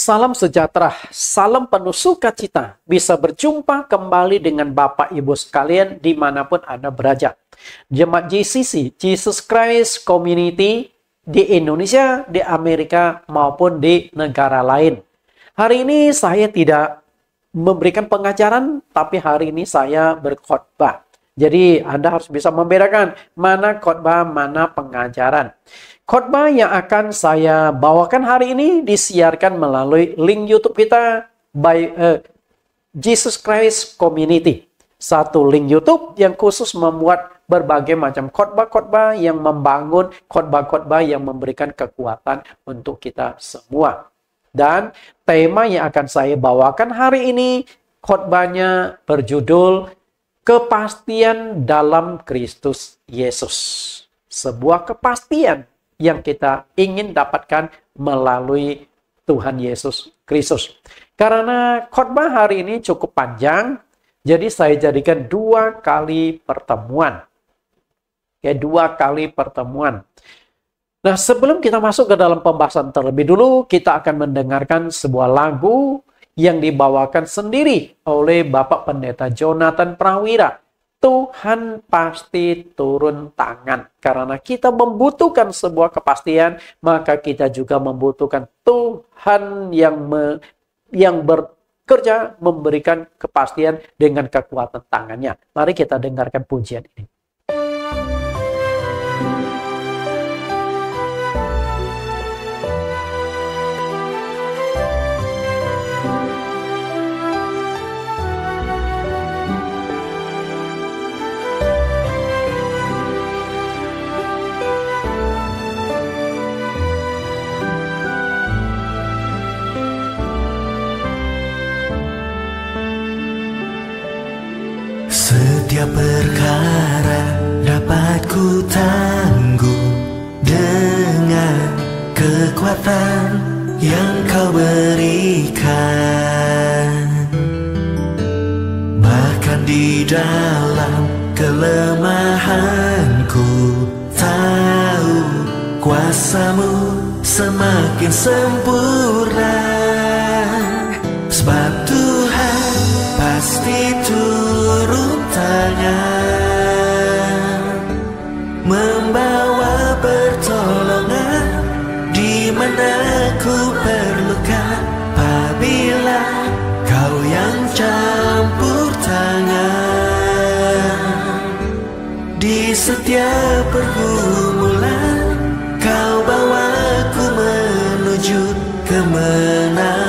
Salam sejahtera, salam penuh sukacita, bisa berjumpa kembali dengan Bapak Ibu sekalian dimanapun Anda berada. Jemaat JCC, Jesus Christ Community di Indonesia, di Amerika, maupun di negara lain. Hari ini saya tidak memberikan pengajaran, tapi hari ini saya berkhotbah. Jadi Anda harus bisa membedakan mana khotbah, mana pengajaran. Khotbah yang akan saya bawakan hari ini disiarkan melalui link YouTube kita by Jesus Christ Community. Satu link YouTube yang khusus membuat berbagai macam khotbah-khotbah yang membangun, khotbah-khotbah yang memberikan kekuatan untuk kita semua. Dan tema yang akan saya bawakan hari ini, khotbahnya berjudul Kepastian dalam Kristus Yesus. Sebuah kepastian yang kita ingin dapatkan melalui Tuhan Yesus Kristus. Karena khotbah hari ini cukup panjang, jadi saya jadikan 2 kali pertemuan. Ya, 2 kali pertemuan. Nah, sebelum kita masuk ke dalam pembahasan terlebih dulu, kita akan mendengarkan sebuah lagu yang dibawakan sendiri oleh Bapak Pendeta Jonathan Prawira. Tuhan pasti turun tangan. Karena kita membutuhkan sebuah kepastian, maka kita juga membutuhkan Tuhan yang bekerja memberikan kepastian dengan kekuatan tangannya. Mari kita dengarkan pujian ini. Setiap perkara dapat ku tanggung dengan kekuatan yang kau berikan. Bahkan di dalam kelemahanku tahu kuasamu semakin sempurna. Sebab Tuhan pasti turun tangan, membawa pertolongan di mana ku perlukan. Apabila kau yang campur tangan, di setiap pergumulan kau bawaku menuju kemenangan.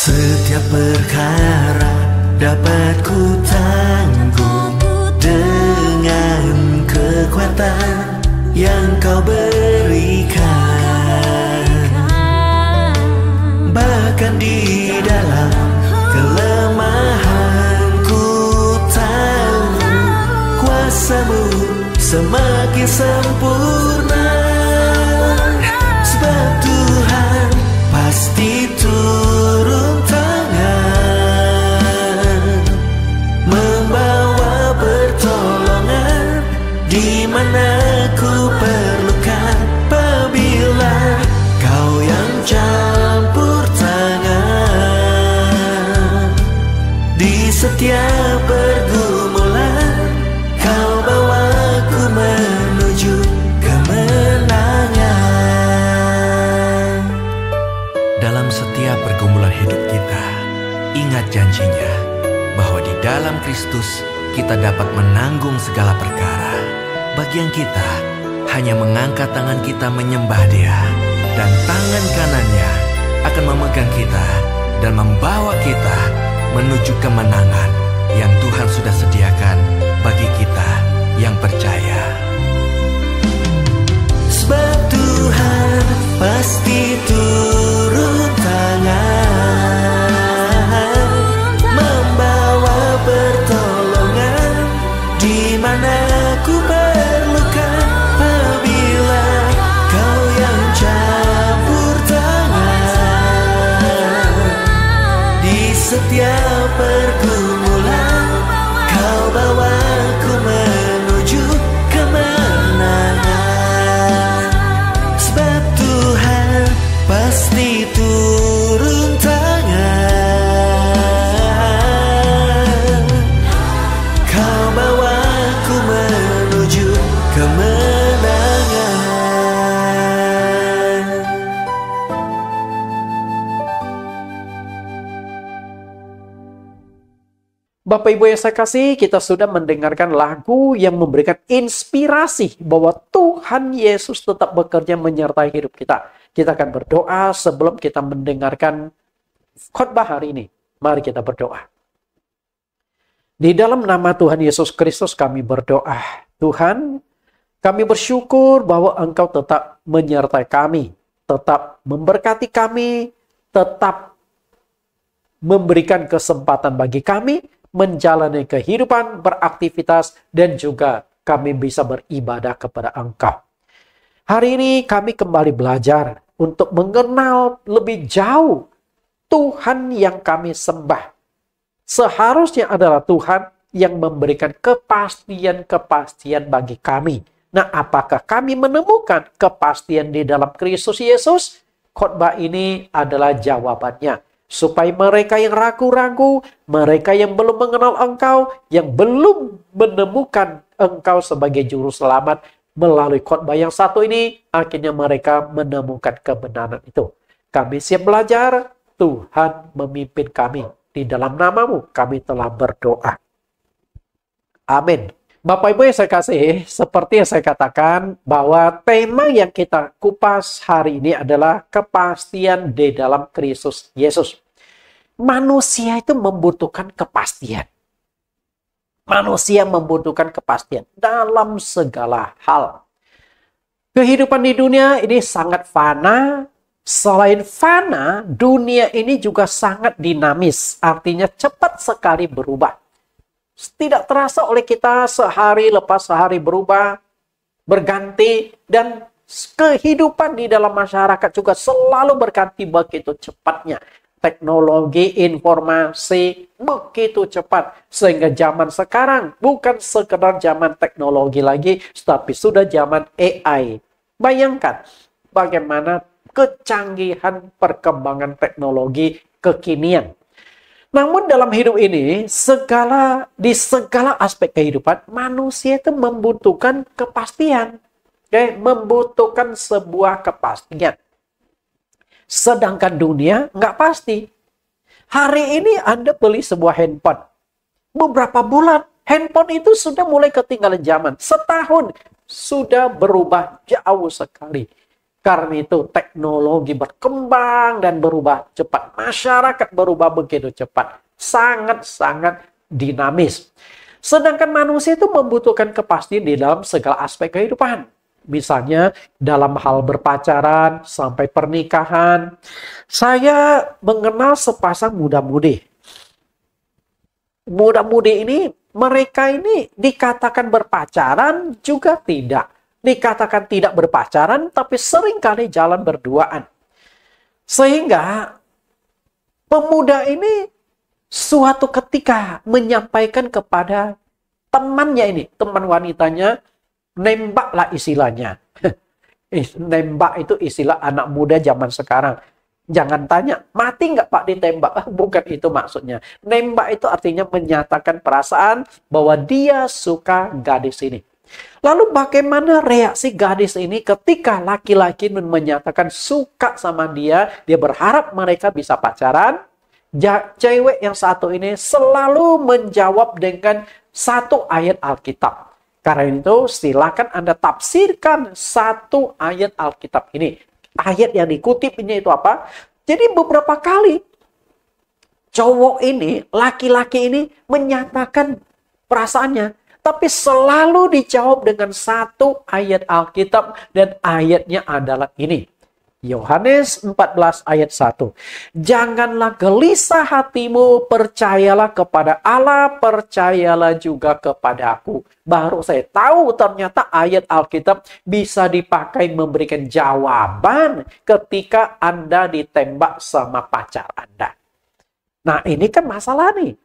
Setiap perkara dapat ku tanggung dengan kekuatan yang kau berikan. Bahkan di dalam kelemahanku tahu kuasamu semakin sempurna. Sebab Tuhan pasti turun tangan, membawa pertolongan di mana ku perlukan. Apabila kau yang campur tangan, di setiap pergumulan kau bawaku menuju kemenangan. Dalam setiap pergumulan hidup kita, ingat janjinya bahwa di dalam Kristus kita dapat menanggung segala perkara. Bagian kita hanya mengangkat tangan kita menyembah Dia, dan tangan kanannya akan memegang kita dan membawa kita menuju kemenangan yang Tuhan sudah sediakan bagi kita yang percaya. Sebab Tuhan pasti turun tangan, membawa pertolongan di mana ku perlukan. Apabila kau yang campur tangan, setiap pergumulan, Kau bawaku menuju kemenangan. Sebab Tuhan pasti turun tangan. Kau bawaku menuju kemenangan. Bapak Ibu yang saya kasih, kita sudah mendengarkan lagu yang memberikan inspirasi bahwa Tuhan Yesus tetap bekerja menyertai hidup kita. Kita akan berdoa sebelum kita mendengarkan khotbah hari ini. Mari kita berdoa. Di dalam nama Tuhan Yesus Kristus kami berdoa. Tuhan, kami bersyukur bahwa Engkau tetap menyertai kami, tetap memberkati kami, tetap memberikan kesempatan bagi kami menjalani kehidupan, beraktivitas, dan juga kami bisa beribadah kepada Engkau. Hari ini kami kembali belajar untuk mengenal lebih jauh Tuhan yang kami sembah. Seharusnya adalah Tuhan yang memberikan kepastian-kepastian bagi kami. Nah, apakah kami menemukan kepastian di dalam Kristus Yesus? Khotbah ini adalah jawabannya. Supaya mereka yang ragu-ragu, mereka yang belum mengenal Engkau, yang belum menemukan Engkau sebagai juru selamat, melalui khotbah yang satu ini, akhirnya mereka menemukan kebenaran itu. Kami siap belajar, Tuhan memimpin kami. Di dalam nama-Mu kami telah berdoa. Amin. Bapak Ibu yang saya kasih, seperti yang saya katakan bahwa tema yang kita kupas hari ini adalah kepastian di dalam Kristus Yesus. Manusia itu membutuhkan kepastian. Manusia membutuhkan kepastian dalam segala hal. Kehidupan di dunia ini sangat fana. Selain fana, dunia ini juga sangat dinamis. Artinya cepat sekali berubah. Tidak terasa oleh kita sehari lepas sehari berubah, berganti, dan kehidupan di dalam masyarakat juga selalu berganti begitu cepatnya. Teknologi, informasi begitu cepat. Sehingga zaman sekarang bukan sekedar zaman teknologi lagi, tapi sudah zaman AI. Bayangkan bagaimana kecanggihan perkembangan teknologi kekinian. Namun dalam hidup ini, di segala aspek kehidupan, manusia itu membutuhkan kepastian. Membutuhkan sebuah kepastian. Sedangkan dunia nggak pasti. Hari ini Anda beli sebuah handphone. Beberapa bulan, handphone itu sudah mulai ketinggalan zaman. Setahun, sudah berubah jauh sekali. Karena itu teknologi berkembang dan berubah cepat. Masyarakat berubah begitu cepat. Sangat-sangat dinamis. Sedangkan manusia itu membutuhkan kepastian di dalam segala aspek kehidupan. Misalnya dalam hal berpacaran sampai pernikahan. Saya mengenal sepasang muda-mudi. Muda-mudi ini, mereka ini dikatakan berpacaran juga tidak. Dikatakan tidak berpacaran, tapi seringkali jalan berduaan. Sehingga pemuda ini suatu ketika menyampaikan kepada temannya ini, teman wanitanya, nembaklah istilahnya. Nembak itu istilah anak muda zaman sekarang. Jangan tanya, mati nggak Pak ditembak? Bukan itu maksudnya. Nembak itu artinya menyatakan perasaan bahwa dia suka gadis ini. Lalu bagaimana reaksi gadis ini ketika laki-laki menyatakan suka sama dia, dia berharap mereka bisa pacaran. Cewek yang satu ini selalu menjawab dengan satu ayat Alkitab. Karena itu silakan Anda tafsirkan satu ayat Alkitab ini. Ayat yang dikutip ini itu apa? Jadi beberapa kali cowok ini, laki-laki ini menyatakan perasaannya. Tapi selalu dijawab dengan satu ayat Alkitab dan ayatnya adalah ini. Yohanes 14 ayat 1. Janganlah gelisah hatimu, percayalah kepada Allah, percayalah juga kepada aku. Baru saya tahu ternyata ayat Alkitab bisa dipakai memberikan jawaban ketika Anda ditembak sama pacar Anda. Nah, ini kan masalah nih.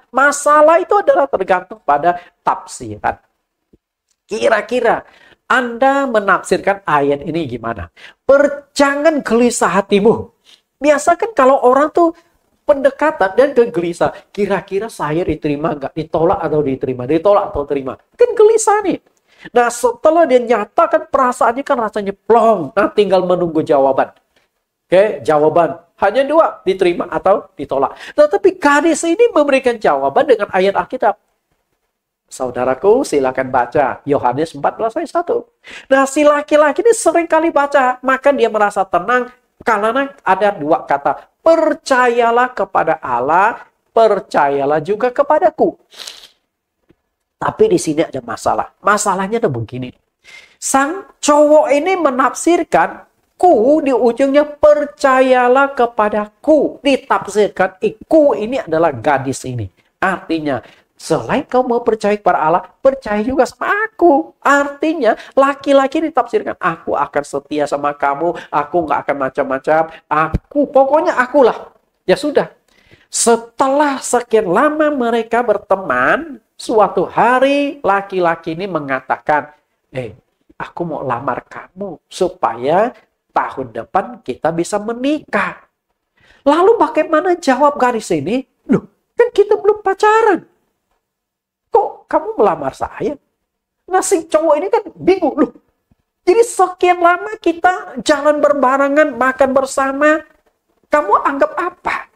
Masalah itu adalah tergantung pada tafsiran. Kira-kira Anda menafsirkan ayat ini gimana? Jangan gelisah hatimu. Biasa kan kalau orang tuh pendekatan dan gelisah, kira-kira saya diterima nggak? Ditolak atau diterima? Ditolak atau terima? Kan gelisah nih. Nah, setelah dia nyatakan perasaannya kan rasanya plong. Nah, tinggal menunggu jawaban. Oke, jawaban. Hanya dua, diterima atau ditolak. Tetapi gadis ini memberikan jawaban dengan ayat Alkitab. Saudaraku, silakan baca Yohanes 14 ayat 1. Nah, si laki-laki ini sering kali baca, maka dia merasa tenang karena ada dua kata. Percayalah kepada Allah, percayalah juga kepadaku. Tapi di sini ada masalah. Masalahnya ada begini. Sang cowok ini menafsirkan ku di ujungnya percayalah kepadaku. Ditafsirkan ku ini adalah gadis ini. Artinya, selain kau mau percaya kepada Allah, percaya juga sama aku. Artinya, laki-laki ditafsirkan, aku akan setia sama kamu, aku nggak akan macam-macam, pokoknya akulah. Ya sudah. Setelah sekian lama mereka berteman, suatu hari laki-laki ini mengatakan, aku mau lamar kamu supaya tahun depan kita bisa menikah. Lalu bagaimana jawab gadis ini? Loh, kan kita belum pacaran. Kok kamu melamar saya? Nah, si cowok ini kan bingung. Loh, jadi sekian lama kita jalan berbarengan, makan bersama, kamu anggap apa?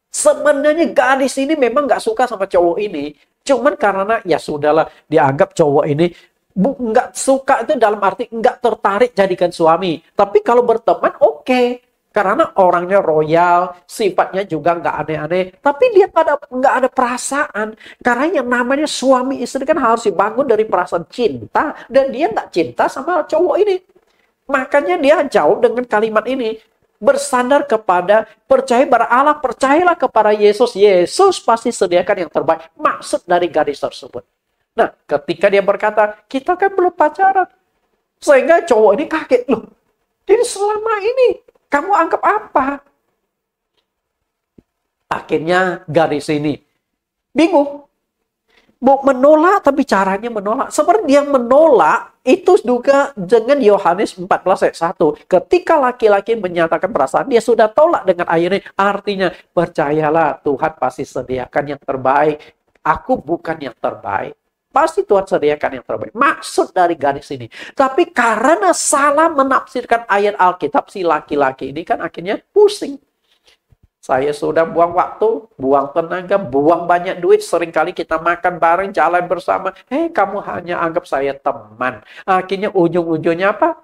Sebenarnya gadis ini memang nggak suka sama cowok ini. Cuman karena ya sudahlah, dianggap cowok ini nggak suka itu dalam arti nggak tertarik jadikan suami. Tapi kalau berteman oke. Karena orangnya royal, sifatnya juga nggak aneh-aneh. Tapi dia nggak ada perasaan. Karena yang namanya suami istri kan harus dibangun dari perasaan cinta. Dan dia nggak cinta sama cowok ini. Makanya dia jawab dengan kalimat ini. Bersandar kepada percaya pada Allah, percayalah kepada Yesus. Yesus pasti sediakan yang terbaik. Maksud dari gadis tersebut. Nah, ketika dia berkata, kita kan belum pacaran. Sehingga cowok ini kaget. Loh, jadi selama ini kamu anggap apa? Akhirnya gadis ini bingung. Mau menolak, tapi caranya menolak. Seperti dia menolak, itu juga dengan Yohanes 14 ayat 1. Ketika laki-laki menyatakan perasaan, dia sudah tolak dengan ayat ini. Artinya, percayalah Tuhan pasti sediakan yang terbaik. Aku bukan yang terbaik. Pasti Tuhan sediakan yang terbaik. Maksud dari gadis ini. Tapi karena salah menafsirkan ayat Alkitab, si laki-laki ini kan akhirnya pusing. Saya sudah buang waktu, buang tenaga, buang banyak duit. Seringkali kita makan bareng, jalan bersama. Kamu hanya anggap saya teman. Akhirnya ujung-ujungnya apa?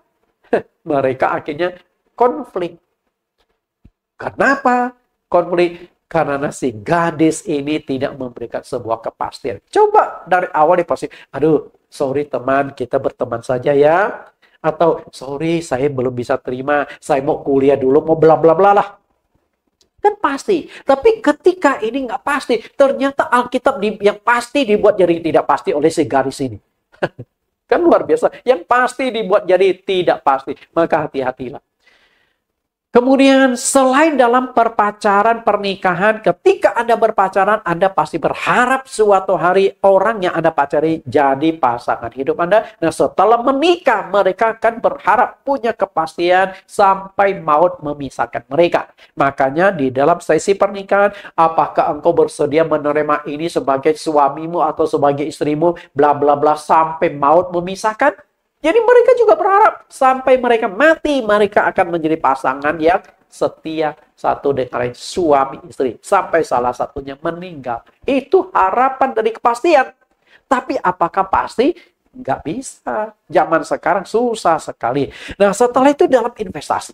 Mereka akhirnya konflik. Kenapa konflik? Karena si gadis ini tidak memberikan sebuah kepastian. Coba dari awal dia pasti, aduh, sorry teman, kita berteman saja ya. Atau, sorry, saya belum bisa terima, saya mau kuliah dulu, mau bla bla bla lah. Kan pasti. Tapi ketika ini nggak pasti, ternyata Alkitab yang pasti dibuat jadi tidak pasti oleh si gadis ini. Kan luar biasa. Yang pasti dibuat jadi tidak pasti. Maka hati-hatilah. Kemudian selain dalam perpacaran, pernikahan, ketika Anda berpacaran, Anda pasti berharap suatu hari orang yang Anda pacari jadi pasangan hidup Anda. Nah, setelah menikah, mereka akan berharap punya kepastian sampai maut memisahkan mereka. Makanya di dalam sesi pernikahan, apakah engkau bersedia menerima ini sebagai suamimu atau sebagai istrimu, bla bla bla, sampai maut memisahkan? Jadi mereka juga berharap sampai mereka mati, mereka akan menjadi pasangan yang setia satu dengan lain, suami istri. Sampai salah satunya meninggal. Itu harapan dari kepastian. Tapi apakah pasti? Nggak bisa. Zaman sekarang susah sekali. Nah, setelah itu dalam investasi.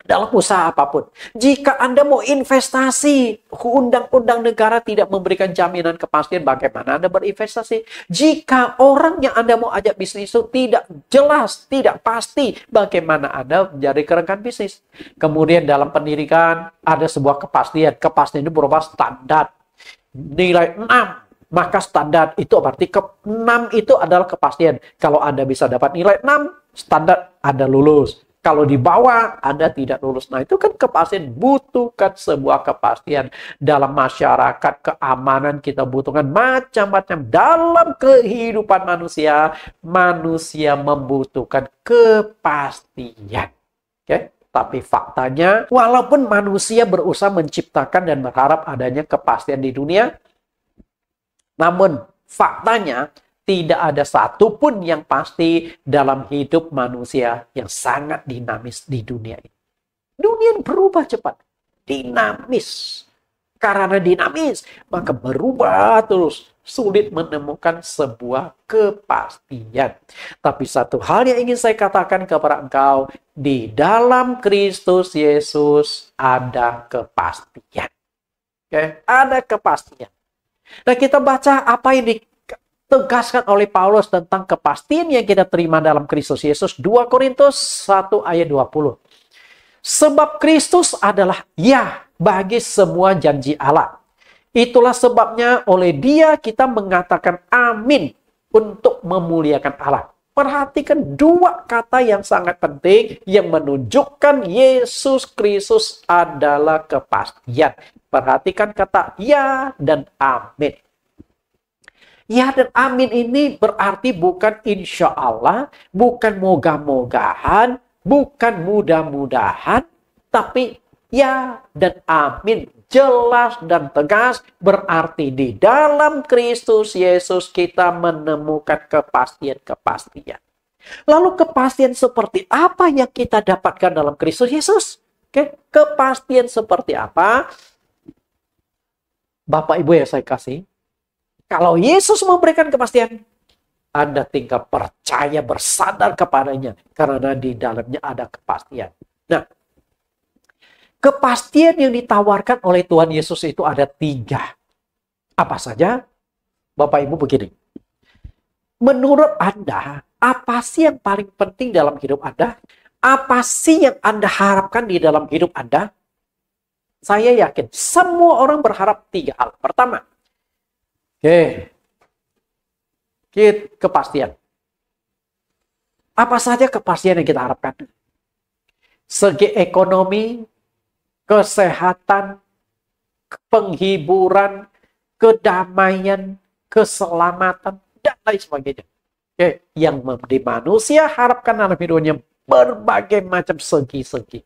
Dalam usaha apapun. Jika Anda mau investasi, undang-undang negara tidak memberikan jaminan kepastian bagaimana Anda berinvestasi. Jika orang yang Anda mau ajak bisnis itu tidak jelas, tidak pasti bagaimana Anda menjadi rekan bisnis. Kemudian dalam pendidikan ada sebuah kepastian. Kepastian itu berupa standar. Nilai 6. Maka standar itu berarti 6 itu adalah kepastian. Kalau Anda bisa dapat nilai 6, standar Anda lulus. Kalau di bawah, Anda tidak lulus. Nah, itu kan kepastian, butuhkan sebuah kepastian. Dalam masyarakat, keamanan kita butuhkan macam-macam. Dalam kehidupan manusia, manusia membutuhkan kepastian. Oke? Tapi faktanya, walaupun manusia berusaha menciptakan dan berharap adanya kepastian di dunia, namun faktanya, tidak ada satupun yang pasti dalam hidup manusia yang sangat dinamis di dunia ini. Dunia berubah cepat, dinamis. Karena dinamis, maka berubah terus. Sulit menemukan sebuah kepastian. Tapi satu hal yang ingin saya katakan kepada engkau, di dalam Kristus Yesus ada kepastian. Oke, ada kepastian. Nah, kita baca apa yang ditegaskan oleh Paulus tentang kepastian yang kita terima dalam Kristus Yesus. 2 Korintus 1 ayat 20. Sebab Kristus adalah ya bagi semua janji Allah. Itulah sebabnya oleh Dia kita mengatakan amin untuk memuliakan Allah. Perhatikan dua kata yang sangat penting yang menunjukkan Yesus Kristus adalah kepastian. Perhatikan kata ya dan amin. Ya dan amin ini berarti bukan insya Allah, bukan moga-mogahan, bukan mudah-mudahan, tapi ya dan amin. Jelas dan tegas berarti di dalam Kristus Yesus kita menemukan kepastian-kepastian. Lalu kepastian seperti apa yang kita dapatkan dalam Kristus Yesus? Oke, kepastian seperti apa? Bapak Ibu yang saya kasih, kalau Yesus memberikan kepastian, Anda tinggal percaya, bersandar kepadanya, karena di dalamnya ada kepastian. Nah, kepastian yang ditawarkan oleh Tuhan Yesus itu ada 3. Apa saja? Bapak Ibu begini. Menurut Anda, apa sih yang paling penting dalam hidup Anda? Apa sih yang Anda harapkan di dalam hidup Anda? Saya yakin semua orang berharap 3 hal. Pertama, kepastian. Apa saja kepastian yang kita harapkan? Segi ekonomi, kesehatan, penghiburan, kedamaian, keselamatan, dan lain sebagainya. Yang di manusia harapkan dalam hidupnya berbagai macam segi-segi.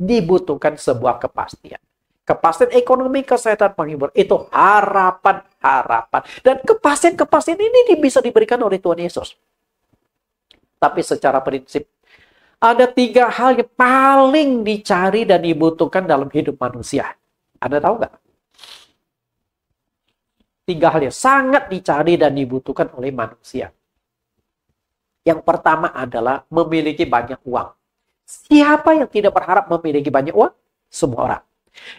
Dibutuhkan sebuah kepastian. Kepastian ekonomi, kesehatan, penghiburan, itu harapan-harapan. Dan kepastian-kepastian ini bisa diberikan oleh Tuhan Yesus. Tapi secara prinsip, ada 3 hal yang paling dicari dan dibutuhkan dalam hidup manusia. Anda tahu nggak? 3 hal yang sangat dicari dan dibutuhkan oleh manusia. Yang pertama adalah memiliki banyak uang. Siapa yang tidak berharap memiliki banyak uang? Semua orang.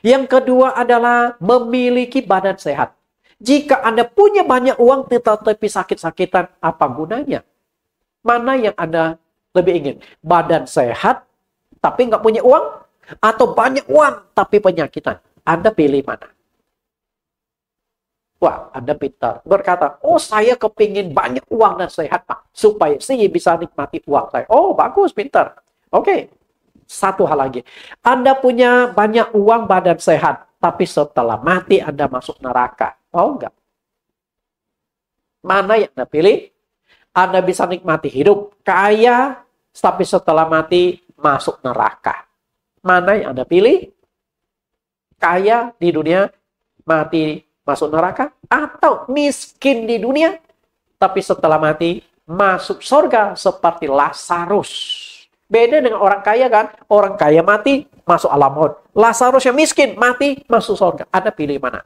Yang kedua adalah memiliki badan sehat. Jika Anda punya banyak uang tetapi sakit-sakitan, apa gunanya? Mana yang Anda lebih ingin? Badan sehat tapi nggak punya uang? Atau banyak uang tapi penyakitan? Anda pilih mana? Wah, Anda pintar. Berkata, oh saya kepingin banyak uang dan sehat, Pak. Supaya saya bisa nikmati uang saya. Oh, bagus, pintar. Oke. Satu hal lagi. Anda punya banyak uang, badan sehat. Tapi setelah mati, Anda masuk neraka. Mau nggak? Mana yang Anda pilih? Anda bisa nikmati hidup kaya, tapi setelah mati masuk neraka. Mana yang Anda pilih? Kaya di dunia, mati masuk neraka? Atau miskin di dunia, tapi setelah mati masuk surga seperti Lazarus. Beda dengan orang kaya kan? Orang kaya mati, masuk alam maut. Lazarus yang miskin, mati, masuk surga. Anda pilih mana?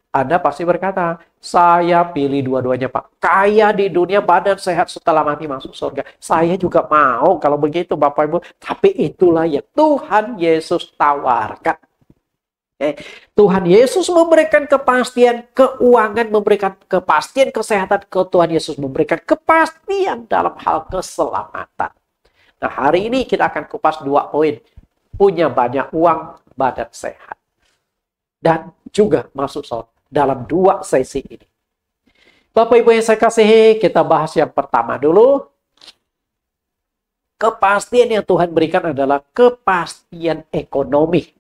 Anda pasti berkata, saya pilih dua-duanya, Pak. Kaya di dunia, badan sehat, setelah mati masuk surga. Saya juga mau kalau begitu, Bapak Ibu. Tapi itulah yang Tuhan Yesus tawarkan. Tuhan Yesus memberikan kepastian keuangan, memberikan kepastian kesehatan. Tuhan Yesus memberikan kepastian dalam hal keselamatan. Nah, hari ini kita akan kupas 2 poin. Punya banyak uang, badan sehat. Dan juga masuk surga dalam 2 sesi ini. Bapak Ibu yang saya kasihi, kita bahas yang pertama dulu. Kepastian yang Tuhan berikan adalah kepastian ekonomi.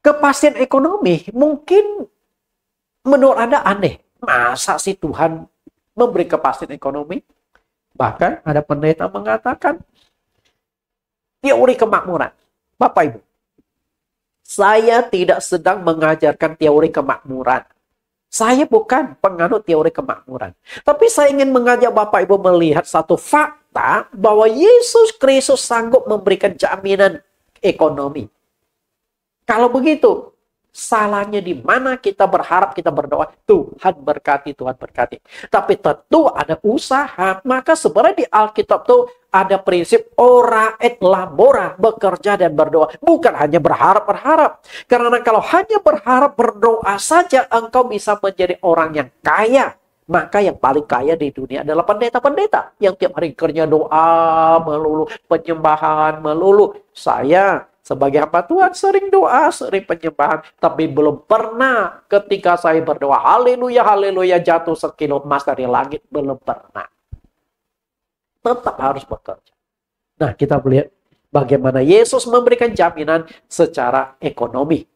Kepastian ekonomi mungkin menurut Anda aneh. Masa sih Tuhan memberi kepastian ekonomi? Bahkan ada pendeta mengatakan teori kemakmuran. Bapak Ibu, saya tidak sedang mengajarkan teori kemakmuran. Saya bukan penganut teori kemakmuran. Tapi saya ingin mengajak Bapak Ibu melihat satu fakta bahwa Yesus Kristus sanggup memberikan jaminan ekonomi. Kalau begitu, salahnya di mana kita berharap, kita berdoa, Tuhan berkati, Tuhan berkati. Tapi tentu ada usaha. Maka sebenarnya di Alkitab itu ada prinsip ora et labora, bekerja dan berdoa. Bukan hanya berharap-berharap. Karena kalau hanya berharap berdoa saja, engkau bisa menjadi orang yang kaya. Maka yang paling kaya di dunia adalah pendeta-pendeta yang tiap hari kerja doa melulu, penyembahan melulu. Saya sebagai hamba Tuhan sering doa, sering penyembahan, tapi belum pernah ketika saya berdoa haleluya, haleluya jatuh sekilo emas dari langit, belum pernah. Tetap harus bekerja. Nah, kita melihat bagaimana Yesus memberikan jaminan secara ekonomi.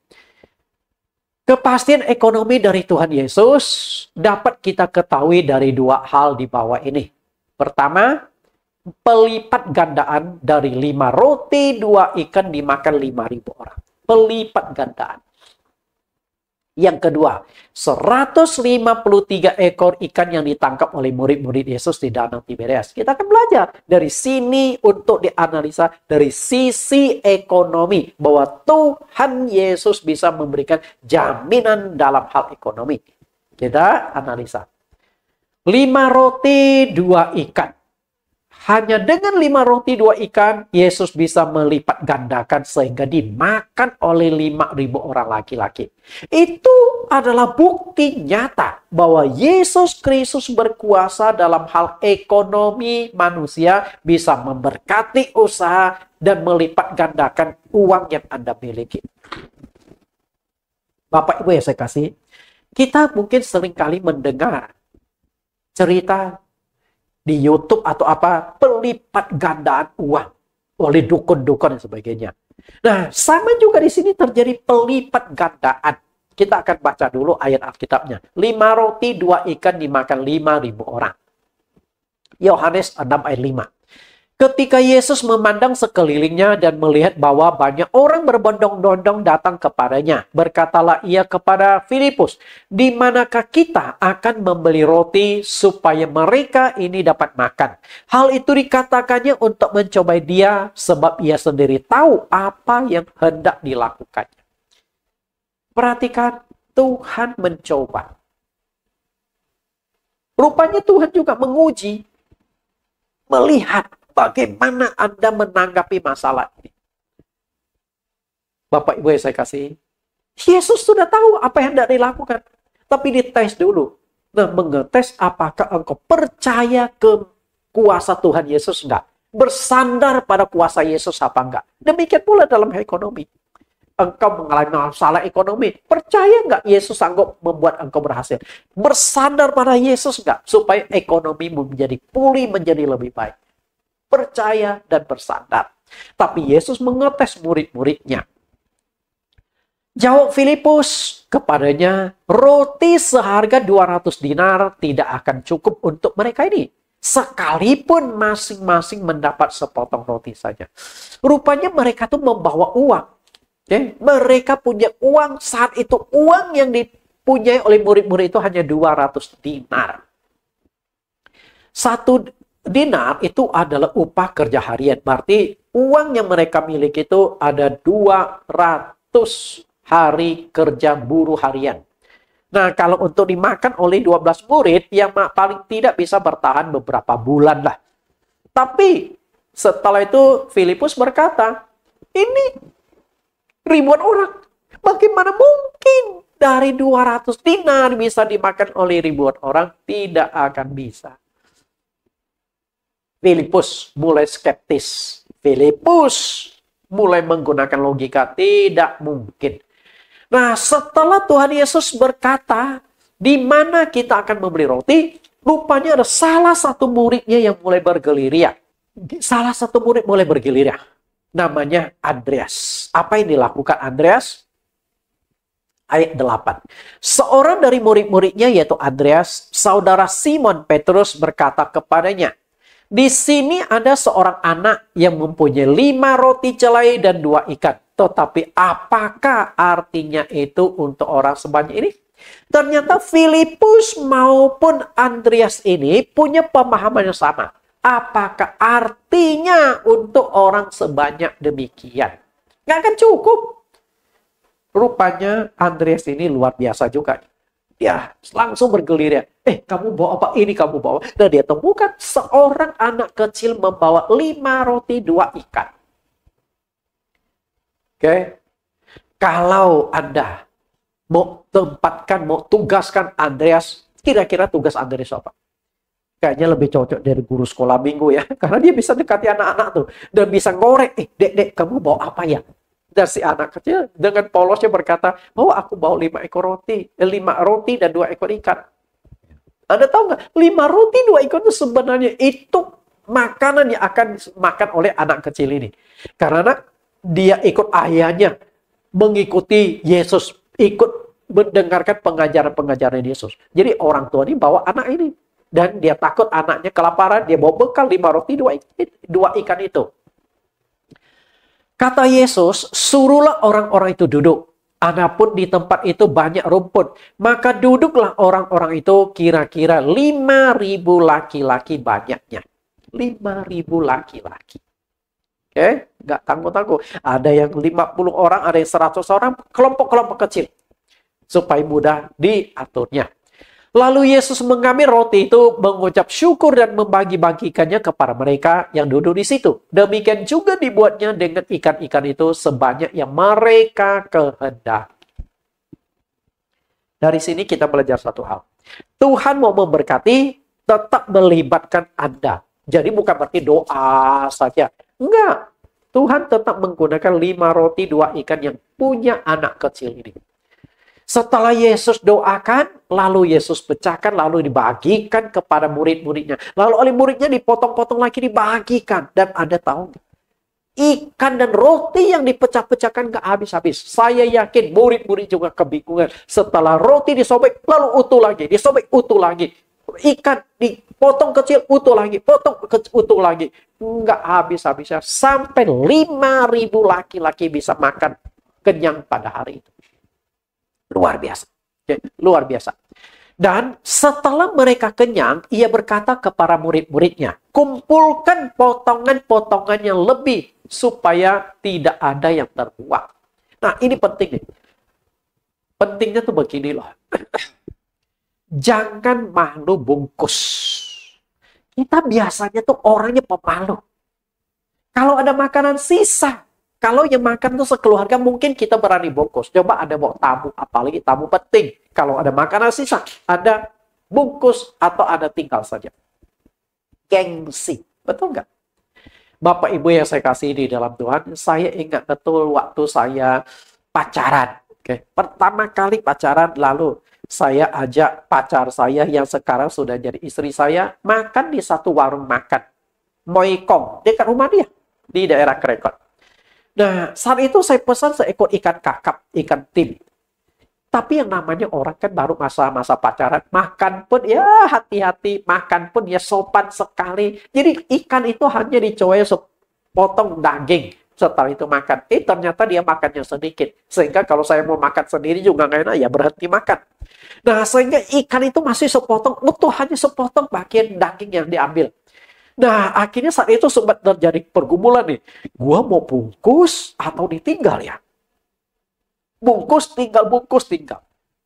Kepastian ekonomi dari Tuhan Yesus dapat kita ketahui dari dua hal di bawah ini. Pertama, pelipat gandaan dari 5 roti, 2 ikan dimakan 5.000 orang. Pelipat gandaan. Yang kedua, 153 ekor ikan yang ditangkap oleh murid-murid Yesus di Danau Tiberias. Kita akan belajar dari sini untuk dianalisa dari sisi ekonomi. Bahwa Tuhan Yesus bisa memberikan jaminan dalam hal ekonomi. Kita analisa. 5 roti, 2 ikan. Hanya dengan 5 roti 2 ikan, Yesus bisa melipat gandakan sehingga dimakan oleh 5.000 orang laki-laki. Itu adalah bukti nyata bahwa Yesus Kristus berkuasa dalam hal ekonomi manusia, bisa memberkati usaha dan melipat gandakan uang yang Anda miliki. Bapak Ibu yang saya kasih, kita mungkin seringkali mendengar cerita di YouTube atau apa, pelipat gandaan uang oleh dukun-dukun dan sebagainya. Nah, sama juga di sini terjadi pelipat gandaan. Kita akan baca dulu ayat Alkitabnya. 5 roti, 2 ikan dimakan 5.000 orang. Yohanes 6 ayat 5. Ketika Yesus memandang sekelilingnya dan melihat bahwa banyak orang berbondong-bondong datang kepadanya, berkatalah ia kepada Filipus, "Di manakah kita akan membeli roti supaya mereka ini dapat makan?" Hal itu dikatakannya untuk mencobai dia, sebab ia sendiri tahu apa yang hendak dilakukannya. Perhatikan, Tuhan mencoba. Rupanya Tuhan juga menguji, melihat bagaimana Anda menanggapi masalah ini. Bapak Ibu yang saya kasih, Yesus sudah tahu apa yang hendak dilakukan. Tapi dites dulu. Nah, mengetes apakah engkau percaya ke kuasa Tuhan Yesus enggak? Bersandar pada kuasa Yesus apa enggak? Demikian pula dalam ekonomi. Engkau mengalami masalah ekonomi, percaya enggak Yesus sanggup membuat engkau berhasil? Bersandar pada Yesus enggak? Supaya ekonomi menjadi pulih, menjadi lebih baik. Percaya dan bersandar. Tapi Yesus mengetes murid-muridnya. Jawab Filipus kepadanya, "Roti seharga 200 dinar tidak akan cukup untuk mereka ini. Sekalipun masing-masing mendapat sepotong roti saja." Rupanya mereka tuh membawa uang. Mereka punya uang saat itu. Uang yang dipunyai oleh murid-murid itu hanya 200 dinar. 1 dinar itu adalah upah kerja harian. Berarti uang yang mereka miliki itu ada 200 hari kerja buruh harian. Nah, kalau untuk dimakan oleh 12 murid, yang paling tidak bisa bertahan beberapa bulan lah. Tapi setelah itu Filipus berkata, ini ribuan orang. Bagaimana mungkin dari 200 dinar bisa dimakan oleh ribuan orang? Tidak akan bisa. Filipus mulai skeptis. Filipus mulai menggunakan logika. Tidak mungkin. Nah, setelah Tuhan Yesus berkata, di mana kita akan membeli roti? Rupanya ada salah satu muridnya yang mulai bergerilya. salah satu murid mulai bergilir ya. Namanya Andreas. Apa yang dilakukan Andreas? Ayat 8. Seorang dari murid-muridnya yaitu Andreas, saudara Simon Petrus berkata kepadanya, di sini ada seorang anak yang mempunyai 5 roti celai dan 2 ikan. Tetapi apakah artinya itu untuk orang sebanyak ini? Ternyata Filipus maupun Andreas ini punya pemahaman yang sama. Apakah artinya untuk orang sebanyak demikian? Nggak akan cukup. Rupanya Andreas ini luar biasa juga. Dia langsung bergelir ya. Kamu bawa apa? Ini kamu bawa. Dan dia temukan seorang anak kecil membawa 5 roti 2 ikan. Oke. Kalau Anda mau tempatkan, mau tugaskan Andreas, kira-kira tugas Andreas apa? Kayaknya lebih cocok dari guru sekolah minggu ya. Karena dia bisa dekati anak-anak tuh. Dan bisa ngorek. Dek, kamu bawa apa ya? Dan si anak kecil dengan polosnya berkata, aku bawa 5 ekor roti. 5 roti dan 2 ekor ikan. Anda tahu nggak? 5 roti 2 ekor itu sebenarnya itu makanan yang akan makan oleh anak kecil ini. Karena dia ikut ayahnya mengikuti Yesus. Ikut mendengarkan pengajaran-pengajaran Yesus. Jadi orang tua ini bawa anak ini. Dan dia takut anaknya kelaparan. Dia bawa bekal 5 roti 2 ikan itu. Kata Yesus, suruhlah orang-orang itu duduk. Adapun di tempat itu banyak rumput. Maka duduklah orang-orang itu kira-kira 5.000 laki-laki banyaknya. 5.000 laki-laki. Oke, nggak tangguh-tangguh. Ada yang 50 orang, ada yang 100 orang. Kelompok-kelompok kecil. Supaya mudah diaturnya. Lalu Yesus mengambil roti itu, mengucap syukur dan membagi-bagikannya kepada mereka yang duduk di situ. Demikian juga dibuatnya dengan ikan-ikan itu sebanyak yang mereka kehendaki. Dari sini kita belajar satu hal. Tuhan mau memberkati, tetap melibatkan Anda. Jadi bukan berarti doa saja. Enggak. Tuhan tetap menggunakan 5 roti 2 ikan yang punya anak kecil ini. Setelah Yesus doakan, lalu Yesus pecahkan, lalu dibagikan kepada murid-muridnya. Lalu oleh muridnya dipotong-potong lagi, dibagikan. Dan Anda tahu, ikan dan roti yang dipecah-pecahkan nggak habis-habis. Saya yakin murid-murid juga kebingungan. Setelah roti disobek, lalu utuh lagi. Disobek, utuh lagi. Ikan dipotong kecil, utuh lagi. Potong kecil, utuh lagi. Nggak habis-habisnya. Sampai 5.000 laki-laki bisa makan kenyang pada hari itu. Luar biasa. Luar biasa. Dan setelah mereka kenyang, ia berkata kepada murid-muridnya, kumpulkan potongan-potongan yang lebih supaya tidak ada yang terbuang. Nah, ini penting nih. Pentingnya tuh begini loh. Jangan malu bungkus. Kita biasanya tuh orangnya pemalu. Kalau ada makanan sisa, kalau yang makan tuh sekeluarga, mungkin kita berani bungkus. Coba ada bawa tamu, apalagi tamu penting. Kalau ada makanan sisa, ada bungkus atau ada tinggal saja. Gengsi, betul nggak? Bapak Ibu yang saya kasih di dalam Tuhan, saya ingat betul waktu saya pacaran. Oke. Pertama kali pacaran, lalu saya ajak pacar saya yang sekarang sudah jadi istri saya, makan di satu warung makan. Moikong, dekat rumah dia, di daerah Krekot. Nah, saat itu saya pesan seekor ikan kakap, ikan tim. Tapi yang namanya orang kan baru masa-masa pacaran, makan pun ya hati-hati, makan pun ya sopan sekali. Jadi ikan itu hanya dicoba sepotong daging. Setelah itu makan. Ternyata dia makannya sedikit. Sehingga kalau saya mau makan sendiri juga nggak enak, ya berhenti makan. Nah, sehingga ikan itu masih sepotong, utuh hanya sepotong bagian daging yang diambil. Nah, akhirnya saat itu sempat terjadi pergumulan nih. Gua mau bungkus atau ditinggal ya? Bungkus, tinggal.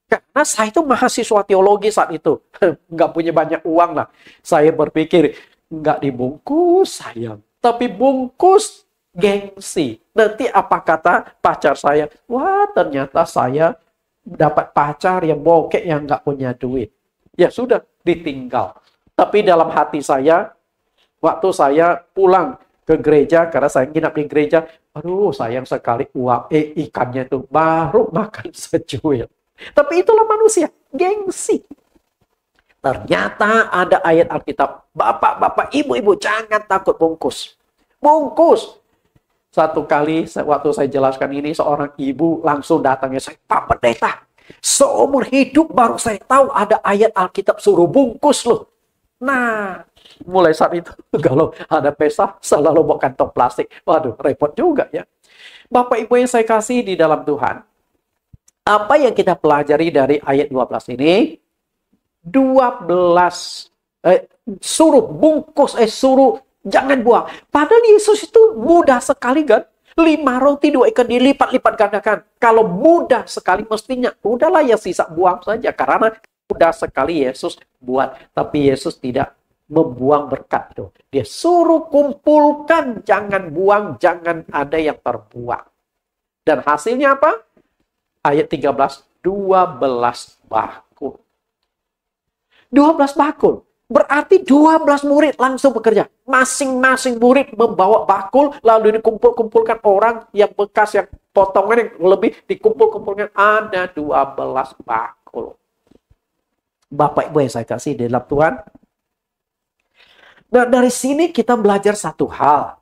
Karena saya itu mahasiswa teologi saat itu. Nggak punya banyak uang lah. Saya berpikir, nggak dibungkus sayang. Tapi bungkus gengsi. Nanti apa kata pacar saya? Wah, ternyata saya dapat pacar yang bokek yang nggak punya duit. Ya sudah, ditinggal. Tapi dalam hati saya, waktu saya pulang ke gereja, karena saya nginap di gereja, aduh sayang sekali uang ikannya itu baru makan secuil. Tapi itulah manusia, gengsi. Ternyata ada ayat Alkitab. Bapak-bapak, ibu-ibu, jangan takut bungkus. Bungkus. Satu kali waktu saya jelaskan ini, seorang ibu langsung datangnya saya, Pak Pendeta, seumur hidup baru saya tahu ada ayat Alkitab suruh bungkus loh. Nah, mulai saat itu kalau ada pesta selalu bawa kantong plastik. Waduh, repot juga ya. Bapak Ibu yang saya kasih di dalam Tuhan, apa yang kita pelajari dari ayat 12 ini? 12 suruh bungkus, suruh jangan buang. Padahal Yesus itu mudah sekali kan. 5 roti 2 ikan dilipat-lipat gandakan. Kalau mudah sekali mestinya udahlah ya sisa buang saja. Karena mudah sekali Yesus buat. Tapi Yesus tidak membuang berkat itu. Dia suruh kumpulkan, jangan buang, jangan ada yang terbuang. Dan hasilnya apa? Ayat 13, 12 bakul. 12 bakul. Berarti 12 murid langsung bekerja. Masing-masing murid membawa bakul, lalu dikumpul-kumpulkan orang yang bekas, yang potongan yang lebih, dikumpul-kumpulkan. Ada 12 bakul. Bapak Ibu yang saya kasih di dalam Tuhan. Nah, dari sini kita belajar satu hal.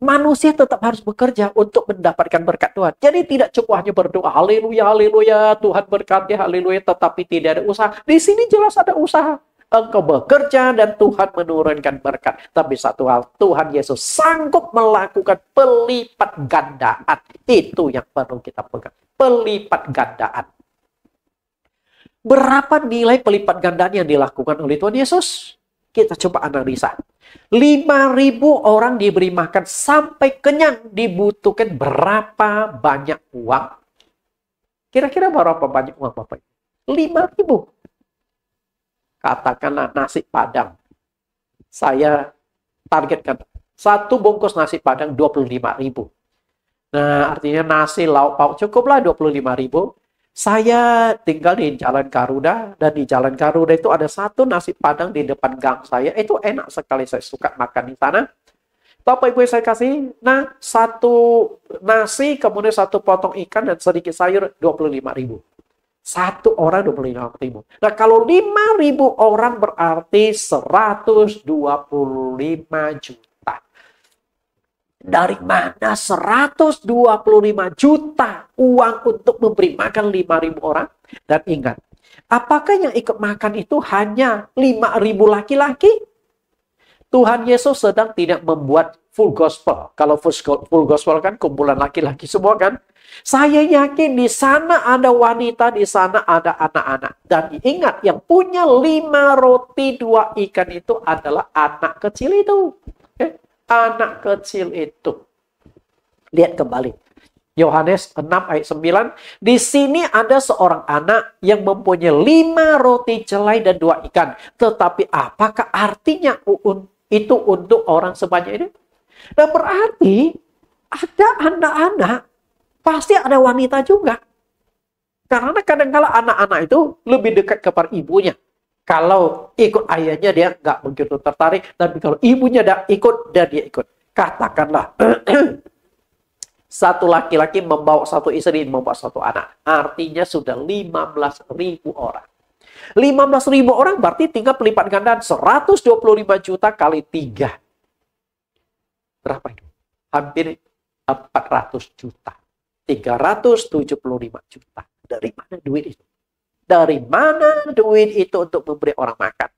Manusia tetap harus bekerja untuk mendapatkan berkat Tuhan. Jadi tidak cukup hanya berdoa, haleluya, haleluya, Tuhan berkati, haleluya, tetapi tidak ada usaha. Di sini jelas ada usaha. Engkau bekerja dan Tuhan menurunkan berkat. Tapi satu hal, Tuhan Yesus sanggup melakukan pelipat gandaan. Itu yang perlu kita pegang. Pelipat gandaan. Berapa nilai pelipat gandaan yang dilakukan oleh Tuhan Yesus? Kita coba analisa. 5.000 orang diberi makan sampai kenyang. Dibutuhkan berapa banyak uang? Kira-kira berapa banyak uang Bapak? 5.000. Katakanlah nasi Padang. Saya targetkan satu bungkus nasi Padang 25.000. Nah, artinya nasi lauk pauk cukuplah 25.000. Saya tinggal di Jalan Garuda, dan di Jalan Garuda itu ada satu nasi Padang di depan gang saya. Itu enak sekali, saya suka makan di sana. Bapak Ibu yang saya kasih, nah satu nasi, kemudian satu potong ikan dan sedikit sayur 25.000. Satu orang 25.000. Nah, kalau 5.000 orang berarti 125 juta. Dari mana 125 juta uang untuk memberi makan 5.000 orang? Dan ingat, apakah yang ikut makan itu hanya 5.000 laki-laki? Tuhan Yesus sedang tidak membuat full gospel. Kalau full gospel kan kumpulan laki-laki semua kan. Saya yakin di sana ada wanita, di sana ada anak-anak. Dan ingat, yang punya 5 roti 2 ikan itu adalah anak kecil itu. Anak kecil itu. Lihat kembali. Yohanes 6 ayat 9. Di sini ada seorang anak yang mempunyai 5 roti celai dan 2 ikan. Tetapi apakah artinya itu untuk orang sebanyak ini? Nah, berarti ada anak-anak, pasti ada wanita juga. Karena kadang-kala anak-anak itu lebih dekat kepada ibunya. Kalau ikut ayahnya dia nggak begitu tertarik, tapi kalau ibunya ikut, dan dia ikut. Katakanlah, satu laki-laki membawa satu istri, membawa satu anak. Artinya sudah 15.000 orang. 15.000 orang berarti tinggal pelipat gandaan 125 juta kali 3. Berapa itu? Hampir 400 juta. 375 juta. Dari mana duit itu? Dari mana duit itu untuk memberi orang makan?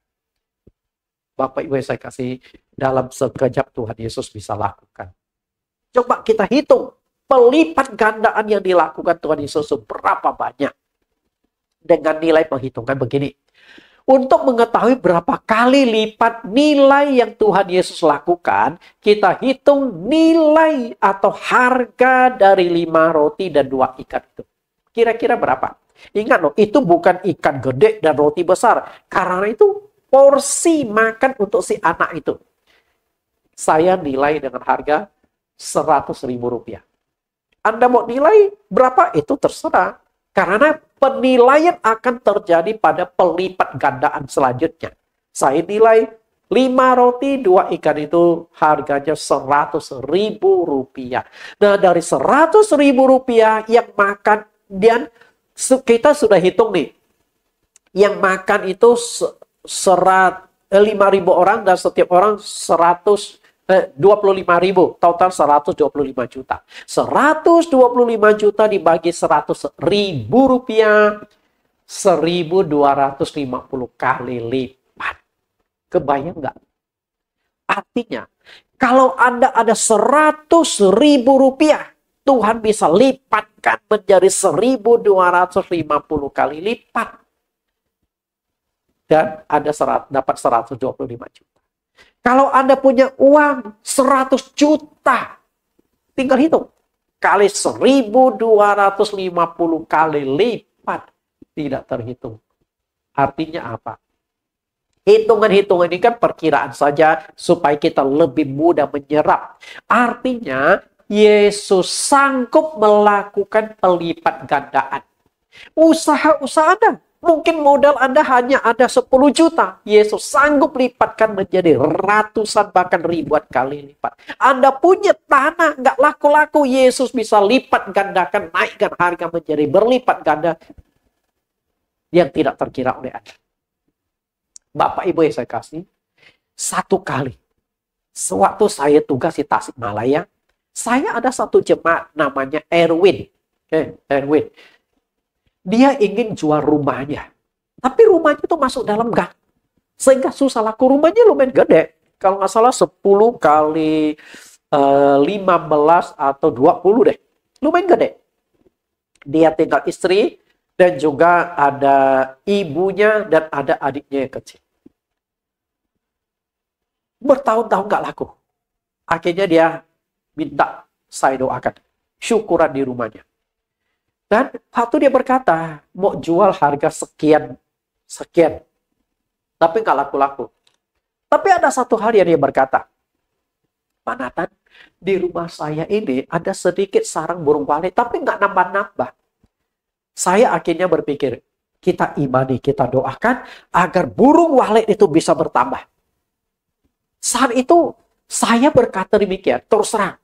Bapak Ibu yang saya kasih, dalam sekejap Tuhan Yesus bisa lakukan. Coba kita hitung pelipat gandaan yang dilakukan Tuhan Yesus berapa banyak. Dengan nilai penghitungan begini. Untuk mengetahui berapa kali lipat nilai yang Tuhan Yesus lakukan, kita hitung nilai atau harga dari 5 roti dan 2 ikan itu. Kira-kira berapa? Ingat loh, itu bukan ikan gede dan roti besar. Karena itu porsi makan untuk si anak itu. Saya nilai dengan harga Rp100.000. Anda mau nilai berapa? Itu terserah. Karena penilaian akan terjadi pada pelipat gandaan selanjutnya. Saya nilai 5 roti, 2 ikan itu harganya Rp100.000. Nah, dari Rp100.000 yang makan, dan kita sudah hitung nih. Yang makan itu 5.000 orang dan setiap orang 25.000, total 125 juta. 125 juta dibagi 100.000 rupiah, 1.250 kali lipat. Kebayang nggak? Artinya, kalau Anda ada 100.000 rupiah, Tuhan bisa lipatkan menjadi 1.250 kali lipat. Dan Anda dapat 125 juta. Kalau Anda punya uang 100 juta, tinggal hitung. Kali 1.250 kali lipat. Tidak terhitung. Artinya apa? Hitungan-hitungan ini kan perkiraan saja supaya kita lebih mudah menyerap. Artinya, Yesus sanggup melakukan pelipat gandaan. Usaha-usaha Anda. Mungkin modal Anda hanya ada 10 juta. Yesus sanggup lipatkan menjadi ratusan bahkan ribuan kali lipat. Anda punya tanah nggak laku-laku. Yesus bisa lipat gandakan, naikkan harga menjadi berlipat ganda yang tidak terkira oleh Anda. Bapak Ibu yang saya kasih, satu kali sewaktu saya tugas di Tasikmalaya, saya ada satu jemaat namanya Erwin. Erwin. Dia ingin jual rumahnya. Tapi rumahnya itu masuk dalam gang. Sehingga susah laku. Rumahnya lumayan gede. Kalau nggak salah 10 kali 15 atau 20 deh. Lumayan gede. Dia tinggal istri dan juga ada ibunya dan ada adiknya yang kecil. Bertahun-tahun nggak laku. Akhirnya dia minta saya doakan. Syukuran di rumahnya. Dan waktu dia berkata, mau jual harga sekian. Tapi nggak laku-laku. Tapi ada satu hal yang dia berkata, Pak Nathan, di rumah saya ini ada sedikit sarang burung walet, tapi nggak nambah-nambah. Saya akhirnya berpikir, kita imani, kita doakan, agar burung walet itu bisa bertambah. Saat itu, saya berkata demikian, terus terang.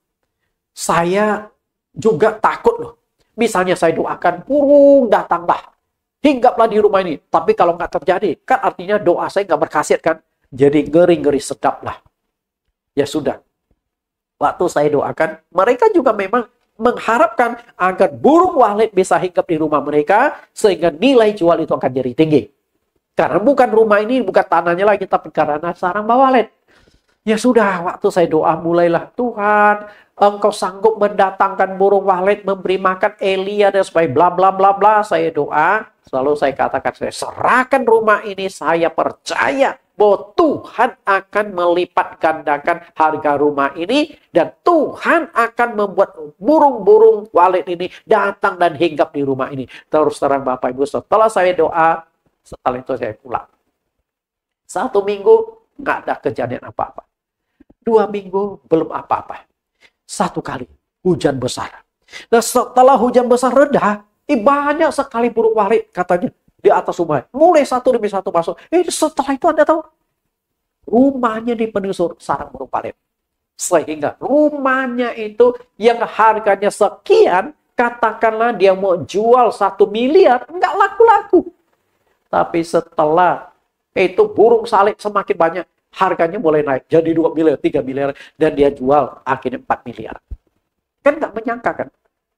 Saya juga takut loh. Misalnya saya doakan, burung datanglah. Hinggaplah di rumah ini. Tapi kalau nggak terjadi, kan artinya doa saya nggak berkhasiat kan. Jadi ngeri-ngeri sedap lah. Ya sudah. Waktu saya doakan, mereka juga memang mengharapkan agar burung walet bisa hinggap di rumah mereka, sehingga nilai jual itu akan jadi tinggi. Karena bukan rumah ini, bukan tanahnya lagi, tapi karena sarang walet. Ya sudah, waktu saya doa mulailah, Tuhan, Engkau sanggup mendatangkan burung walet, memberi makan Elia dan sebagainya, bla bla bla bla. Saya doa, selalu saya katakan, saya serahkan rumah ini, saya percaya bahwa Tuhan akan melipat gandakan harga rumah ini, dan Tuhan akan membuat burung-burung walet ini datang dan hinggap di rumah ini. Terus terang Bapak Ibu, setelah saya doa, setelah itu saya pulang. 1 minggu, nggak ada kejadian apa-apa. 2 minggu, belum apa-apa. 1 kali, hujan besar. Nah, setelah hujan besar reda, banyak sekali burung walet katanya di atas rumah. Mulai satu demi satu masuk. Setelah itu Anda tahu, rumahnya dipenuhi sarang burung walet. Sehingga rumahnya itu yang harganya sekian, katakanlah dia mau jual 1 miliar, nggak laku-laku. Tapi setelah itu burung walet semakin banyak, harganya mulai naik, jadi 2 miliar, 3 miliar, dan dia jual akhirnya 4 miliar. Kan nggak menyangka kan?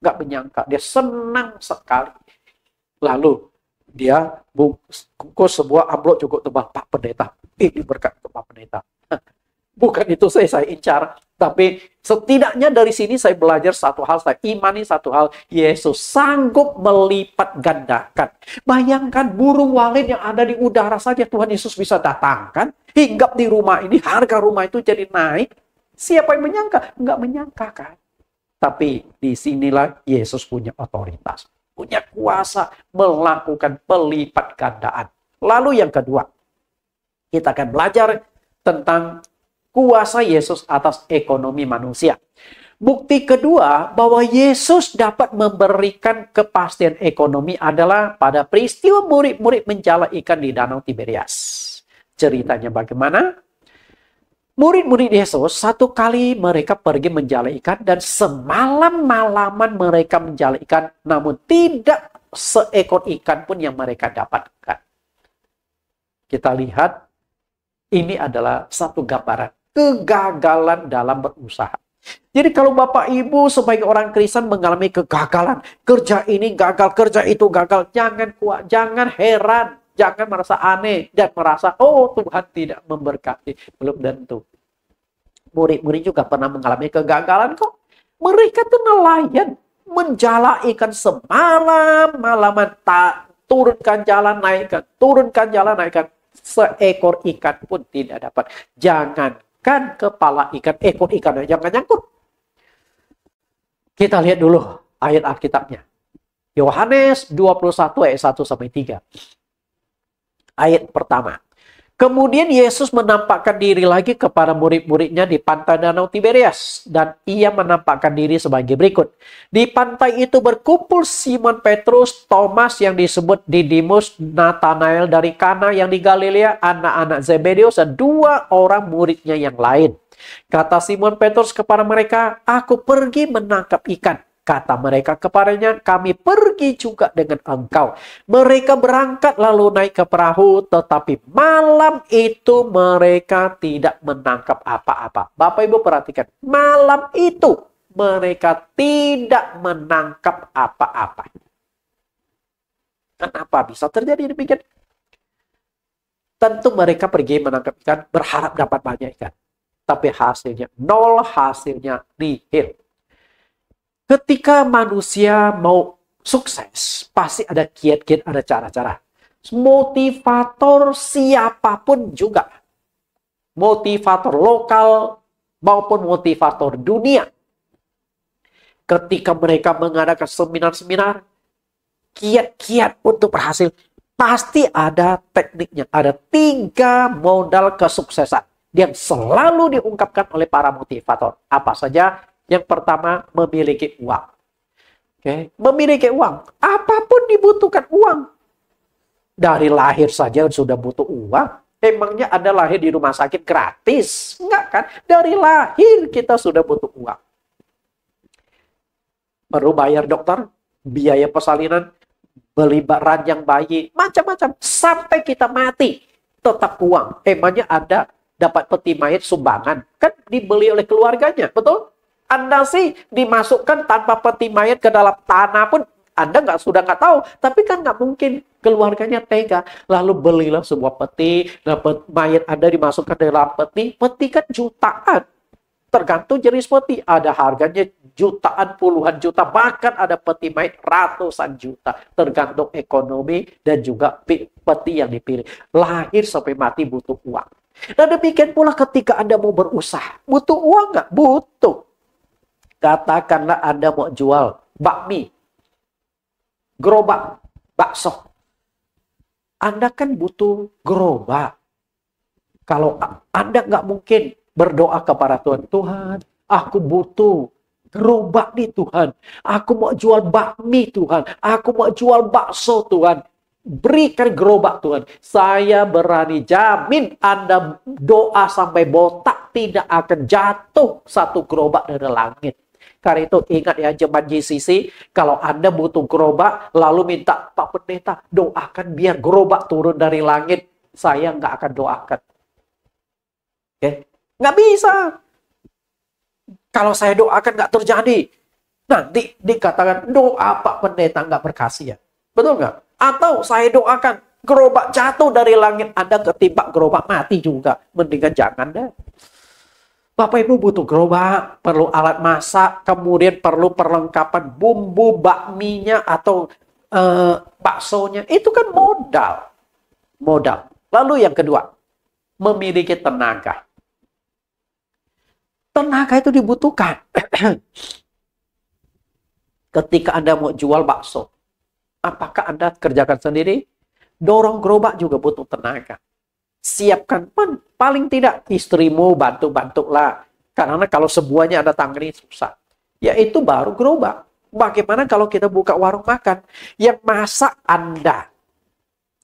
Nggak menyangka, dia senang sekali. Lalu dia bungkus sebuah amplop cukup tebal, Pak Pendeta, ini berkat untuk Pak Pendeta. Bukan itu saya incar, tapi setidaknya dari sini saya belajar satu hal, saya imani satu hal, Yesus sanggup melipat gandakan. Bayangkan burung walet yang ada di udara saja Tuhan Yesus bisa datangkan, hinggap di rumah ini, harga rumah itu jadi naik. Siapa yang menyangka? Enggak menyangka kan? Tapi disinilah Yesus punya otoritas, punya kuasa melakukan pelipat gandaan. Lalu yang kedua, kita akan belajar tentang kuasa Yesus atas ekonomi manusia. Bukti kedua bahwa Yesus dapat memberikan kepastian ekonomi adalah pada peristiwa murid-murid menjala ikan di Danau Tiberias. Ceritanya bagaimana? Murid-murid Yesus satu kali mereka pergi menjala ikan dan semalam-malaman mereka menjala ikan, namun tidak seekor ikan pun yang mereka dapatkan. Kita lihat, ini adalah satu gambaran kegagalan dalam berusaha. Jadi kalau Bapak Ibu sebagai orang Kristen mengalami kegagalan, kerja ini gagal, kerja itu gagal, jangan kuat, jangan heran, jangan merasa aneh, dan merasa, oh Tuhan tidak memberkati. Belum tentu. Murid-murid juga pernah mengalami kegagalan kok. Mereka tuh nelayan, menjala ikan semalam-malaman, tak turunkan jalan, naikkan, turunkan jalan, naikkan. Seekor ikan pun tidak dapat. Jangankan kepala ikan, ekor ikan jangan nyangkut. Kita lihat dulu ayat Alkitabnya. Yohanes 21 ayat 1 sampai 3. Ayat pertama. Kemudian Yesus menampakkan diri lagi kepada murid-muridnya di pantai Danau Tiberias. Dan ia menampakkan diri sebagai berikut. Di pantai itu berkumpul Simon Petrus, Thomas yang disebut Didimus, Nathanael dari Kana yang di Galilea, anak-anak Zebedeus, dan 2 orang muridnya yang lain. Kata Simon Petrus kepada mereka, aku pergi menangkap ikan. Kata mereka kepadanya, kami pergi juga dengan engkau. Mereka berangkat lalu naik ke perahu, tetapi malam itu mereka tidak menangkap apa-apa. Bapak Ibu perhatikan, malam itu mereka tidak menangkap apa-apa. Kenapa bisa terjadi demikian? Tentu mereka pergi menangkap ikan, berharap dapat banyak ikan. Tapi hasilnya nol, hasilnya nihil. Ketika manusia mau sukses, pasti ada kiat-kiat, ada cara-cara. Motivator siapapun juga. Motivator lokal maupun motivator dunia. Ketika mereka mengadakan seminar-seminar, kiat-kiat untuk berhasil, pasti ada tekniknya. Ada 3 modal kesuksesan yang selalu diungkapkan oleh para motivator. Apa saja? Yang pertama, memiliki uang. Oke, memiliki uang. Apapun dibutuhkan uang. Dari lahir saja sudah butuh uang. Emangnya ada lahir di rumah sakit gratis? Enggak kan? Dari lahir kita sudah butuh uang. Perlu bayar dokter, biaya persalinan, beli ranjang bayi, macam-macam. Sampai kita mati, tetap uang. Emangnya ada dapat peti mayat sumbangan? Kan dibeli oleh keluarganya, betul? Anda sih dimasukkan tanpa peti mayat ke dalam tanah pun Anda sudah nggak tahu. Tapi kan nggak mungkin keluarganya tega. Lalu belilah sebuah peti, dapat mayat Anda dimasukkan dalam peti. Peti kan jutaan. Tergantung jenis peti. Ada harganya jutaan, puluhan juta. Bahkan ada peti mayat ratusan juta. Tergantung ekonomi dan juga peti yang dipilih. Lahir sampai mati butuh uang. Dan demikian pula ketika Anda mau berusaha. Butuh uang nggak? Butuh. Katakanlah Anda mau jual bakmi, gerobak, bakso. Anda kan butuh gerobak. Kalau Anda nggak mungkin berdoa kepada Tuhan, Tuhan, aku butuh gerobak nih Tuhan. Aku mau jual bakmi Tuhan. Aku mau jual bakso Tuhan. Berikan gerobak Tuhan. Saya berani jamin Anda doa sampai botak tidak akan jatuh satu gerobak dari langit. Karena itu ingat ya jemaat GCC, kalau Anda butuh gerobak, lalu minta Pak Pendeta doakan biar gerobak turun dari langit, saya nggak akan doakan. Oke? Nggak bisa. Kalau saya doakan nggak terjadi. Nanti dikatakan doa Pak Pendeta nggak berkasih ya. Betul nggak? Atau saya doakan gerobak jatuh dari langit, Anda ketimpa gerobak mati juga. Mendingan jangan deh. Bapak Ibu butuh gerobak, perlu alat masak, kemudian perlu perlengkapan bumbu bakminya atau baksonya. Itu kan modal. Modal. Lalu yang kedua, memiliki tenaga. Tenaga itu dibutuhkan. Ketika Anda mau jual bakso, apakah Anda kerjakan sendiri? Dorong gerobak juga butuh tenaga. Siapkan pun paling tidak istrimu bantu-bantulah. Karena kalau semuanya ada tangani susah. Yaitu baru gerobak. Bagaimana kalau kita buka warung makan? Yang masak Anda.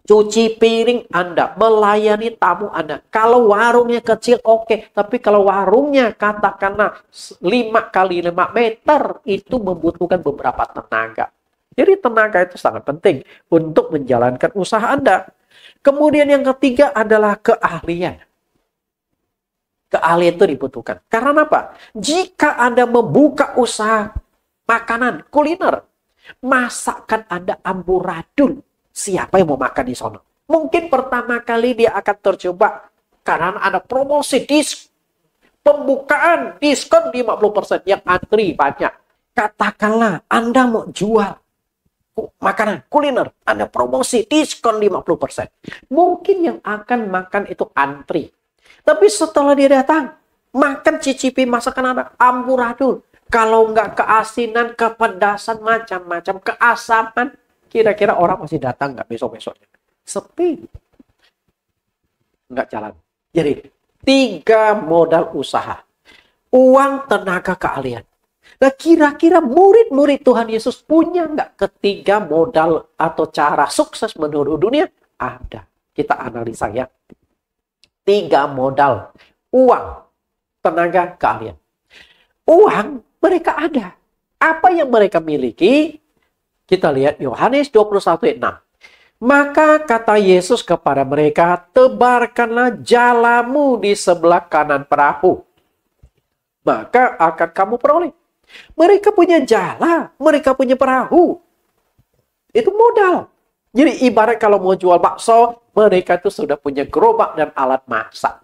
Cuci piring Anda. Melayani tamu Anda. Kalau warungnya kecil oke. Tapi kalau warungnya katakanlah 5 kali 5 meter. Itu membutuhkan beberapa tenaga. Jadi tenaga itu sangat penting untuk menjalankan usaha Anda. Kemudian yang ketiga adalah keahlian. Keahlian itu dibutuhkan. Karena apa? Jika Anda membuka usaha makanan, kuliner, masakan Anda amburadul, siapa yang mau makan di sana? Mungkin pertama kali dia akan tercoba karena ada promosi pembukaan diskon 50% yang antri banyak. Katakanlah Anda mau jual makanan, kuliner, ada promosi diskon 50%. Mungkin yang akan makan itu antri. Tapi setelah dia datang, makan cicipi masakan Anda, amburadul. Kalau nggak keasinan, kepedasan, macam-macam, keasaman, kira-kira orang masih datang nggak besok-besoknya? Sepi. Nggak jalan. Jadi, 3 modal usaha. Uang, tenaga, keahlian. Nah, kira-kira murid-murid Tuhan Yesus punya nggak ketiga modal atau cara sukses menurut dunia? Ada. Kita analisa ya. 3 modal. Uang, tenaga, keahlian. Uang mereka ada. Apa yang mereka miliki? Kita lihat Yohanes 21 ayat 6. Maka kata Yesus kepada mereka, tebarkanlah jalamu di sebelah kanan perahu. Maka akan kamu peroleh. Mereka punya jala, mereka punya perahu. Itu modal. Jadi ibarat kalau mau jual bakso, mereka itu sudah punya gerobak dan alat masak.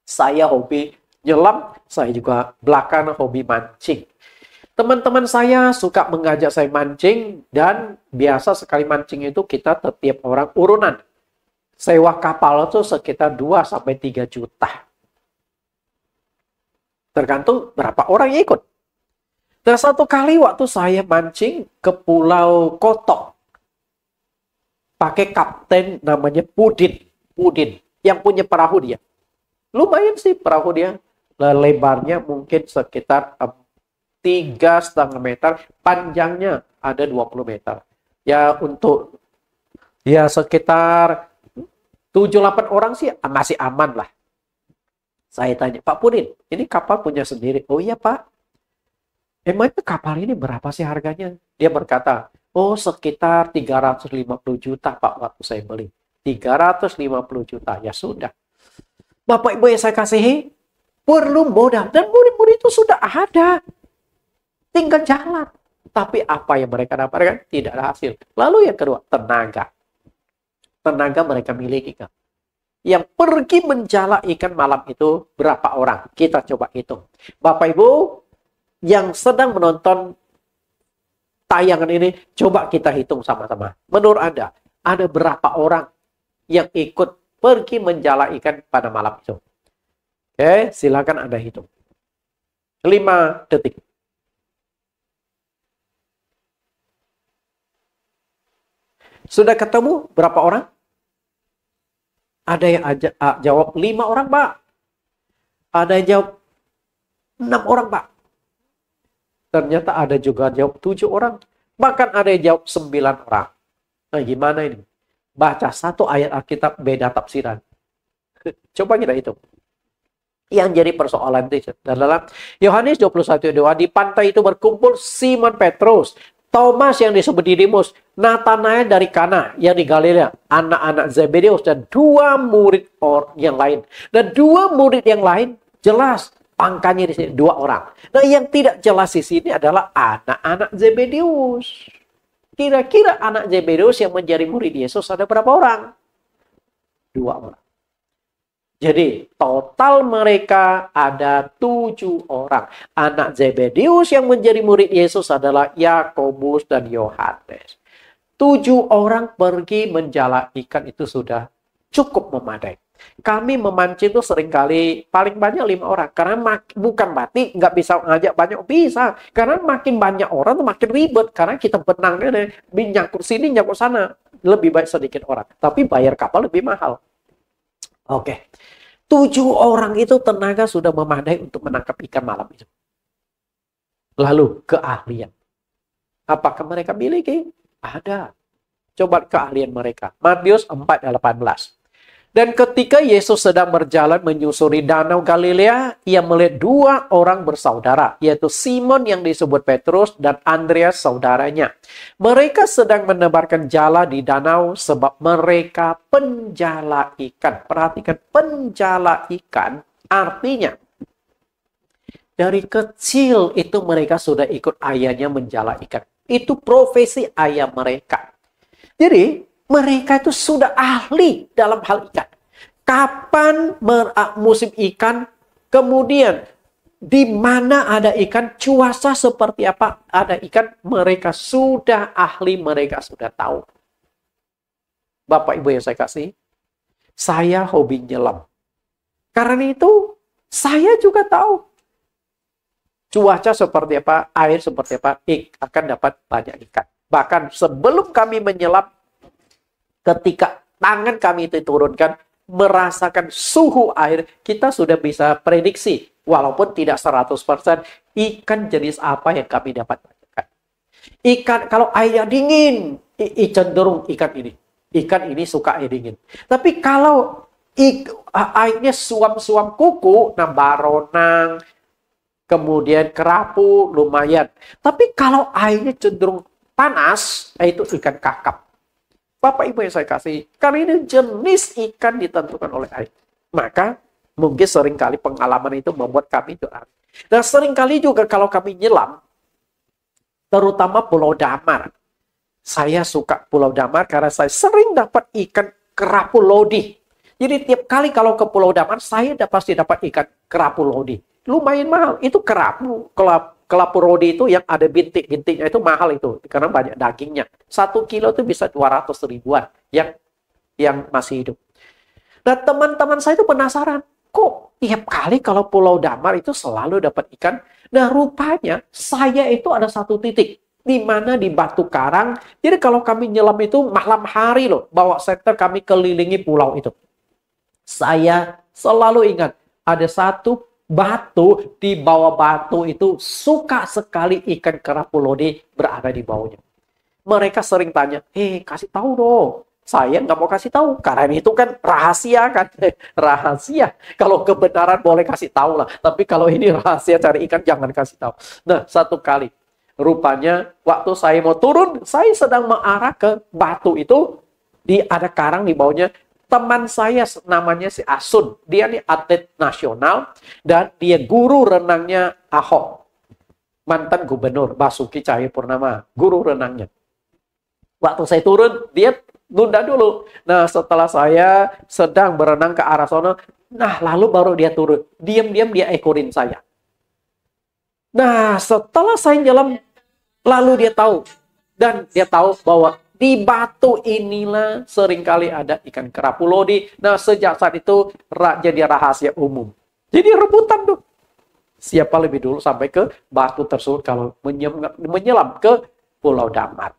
Saya hobi nyelam, saya juga belakangan hobi mancing. Teman-teman saya suka mengajak saya mancing, dan biasa sekali mancing itu kita setiap orang urunan. Sewa kapal itu sekitar 2-3 juta. Tergantung berapa orang yang ikut. Dan satu kali waktu saya mancing ke Pulau Kotok, pakai kapten namanya Pudin, yang punya perahu dia. Lumayan sih perahu dia. Lebarnya mungkin sekitar 3,5 meter, panjangnya ada 20 meter. Ya untuk sekitar 7-8 orang sih masih aman lah. Saya tanya, Pak Pudin, ini kapal punya sendiri? Oh iya Pak. Emangnya kapal ini berapa sih harganya? Dia berkata, oh sekitar 350 juta Pak waktu saya beli. 350 juta, ya sudah. Bapak Ibu yang saya kasihi, perlu modal. Dan murid-murid itu sudah ada. Tinggal jalan. Tapi apa yang mereka dapatkan? Tidak ada hasil. Lalu yang kedua, tenaga. Tenaga mereka miliki kan? Yang pergi menjala ikan malam itu berapa orang? Kita coba hitung. Bapak Ibu yang sedang menonton tayangan ini, coba kita hitung sama-sama. Menurut Anda, ada berapa orang yang ikut pergi menjala ikan pada malam itu? Oke, silakan Anda hitung. 5 detik. Sudah ketemu berapa orang? Ada yang jawab 5 orang, Pak. Ada yang jawab 6 orang, Pak. Ternyata ada juga jawab 7 orang. Bahkan ada yang jawab 9 orang. Nah, gimana ini? Baca satu ayat Alkitab, beda tafsiran. Coba kita hitung. Yang jadi persoalan itu dalam Yohanes 21:2, di pantai itu berkumpul Simon Petrus, Thomas yang disebut Didimus, Nathanael dari Kana yang di Galilea, anak-anak Zebedeus, dan 2 murid yang lain. Dan 2 murid yang lain jelas angkanya di sini 2 orang. Nah, yang tidak jelas di sini adalah anak-anak Zebedeus. Kira-kira anak Zebedeus yang menjadi murid Yesus ada berapa orang? 2 orang. Jadi total mereka ada 7 orang. Anak Zebedeus yang menjadi murid Yesus adalah Yakobus dan Yohanes. 7 orang pergi menjala ikan itu sudah cukup memadai. Kami memancing itu seringkali paling banyak 5 orang. Karena bukan berarti nggak bisa ngajak banyak, bisa. Karena makin banyak orang tuh makin ribet. Karena kita benangnya nyangkut sini, nyangkut sana. Lebih baik sedikit orang. Tapi bayar kapal lebih mahal. Oke. 7 orang itu tenaga sudah memadai untuk menangkap ikan malam itu. Lalu keahlian. Apakah mereka miliki? Ada. Coba keahlian mereka. Matius 4:18. Dan ketika Yesus sedang berjalan menyusuri danau Galilea, ia melihat dua orang bersaudara, yaitu Simon yang disebut Petrus dan Andreas saudaranya. Mereka sedang menebarkan jala di danau sebab mereka penjala ikan. Perhatikan, penjala ikan artinya dari kecil itu mereka sudah ikut ayahnya menjala ikan. Itu profesi ayah mereka. Jadi mereka itu sudah ahli dalam hal ikan. Kapan musim ikan, kemudian di mana ada ikan, cuaca seperti apa ada ikan, mereka sudah ahli, mereka sudah tahu. Bapak Ibu yang saya kasih, saya hobi nyelam. Karena itu, saya juga tahu. Cuaca seperti apa, air seperti apa, akan dapat banyak ikan. Bahkan sebelum kami menyelam, ketika tangan kami itu turunkan, merasakan suhu air, kita sudah bisa prediksi. Walaupun tidak 100%, ikan jenis apa yang kami dapat. Ikan, kalau airnya dingin, cenderung ikan ini. Ikan ini suka air dingin. Tapi kalau airnya suam-suam kuku, nah baronang, kemudian kerapu, lumayan. Tapi kalau airnya cenderung panas, itu ikan kakap. Bapak Ibu yang saya kasih, karena ini jenis ikan ditentukan oleh air. Maka mungkin seringkali pengalaman itu membuat kami itu ahli. Dan seringkali juga kalau kami nyelam, terutama Pulau Damar. Saya suka Pulau Damar karena saya sering dapat ikan kerapu lodi. Jadi tiap kali kalau ke Pulau Damar, saya pasti dapat ikan kerapu lodi. Lumayan mahal, itu kerapu. Kelapu rodi itu yang ada bintik-bintiknya itu mahal itu. Karena banyak dagingnya. 1 kilo itu bisa 200 ribuan yang masih hidup. Nah teman-teman saya itu penasaran. Kok tiap kali kalau Pulau Damar itu selalu dapat ikan? Nah rupanya saya itu ada satu titik. Di mana di Batu Karang. Jadi kalau kami nyelam itu malam hari loh. Bawa sektor kami kelilingi pulau itu. Saya selalu ingat. Ada satu batu, di bawah batu itu suka sekali ikan kerapu lodi berada di bawahnya. Mereka sering tanya, kasih tahu dong. Saya nggak mau kasih tahu, karena itu kan rahasia kan. Rahasia. Kalau kebenaran boleh kasih tahu lah. Tapi kalau ini rahasia cari ikan, jangan kasih tahu. Nah, satu kali. Rupanya, waktu saya mau turun, saya sedang mengarah ke batu itu. Ada karang di bawahnya. Teman saya namanya si Asun. Dia nih atlet nasional dan dia guru renangnya Ahok. Mantan gubernur Basuki Cahayapurnama, guru renangnya. Waktu saya turun, dia nunda dulu. Nah, setelah saya sedang berenang ke arah sana, nah lalu baru dia turun. Diam-diam dia ekorin saya. Nah, setelah saya nyelam, lalu dia tahu. Dan dia tahu bahwa di batu inilah seringkali ada ikan kerapu lodi. Nah, sejak saat itu jadi rahasia umum. Jadi rebutan tuh. Siapa lebih dulu sampai ke batu tersebut kalau menyelam ke Pulau Damar.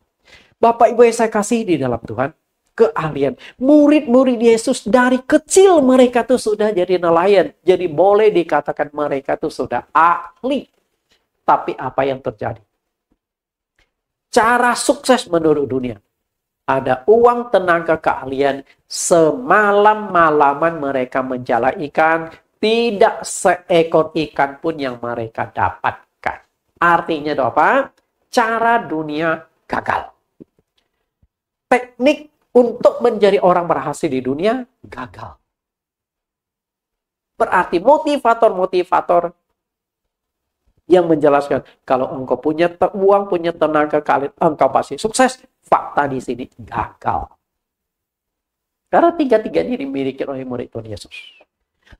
Bapak Ibu yang saya kasih di dalam Tuhan, keahlian. Murid-murid Yesus dari kecil mereka tuh sudah jadi nelayan. Jadi boleh dikatakan mereka tuh sudah ahli. Tapi apa yang terjadi? Cara sukses menurut dunia. Ada uang, tenaga, keahlian. Semalam-malaman mereka menjala ikan. Tidak seekor ikan pun yang mereka dapatkan. Artinya itu apa? Cara dunia gagal. Teknik untuk menjadi orang berhasil di dunia gagal. Berarti motivator-motivator yang menjelaskan kalau engkau punya uang, punya tenaga, kalian engkau pasti sukses. Fakta di sini gagal. Karena tiga-tiganya dimiliki oleh murid Tuhan Yesus.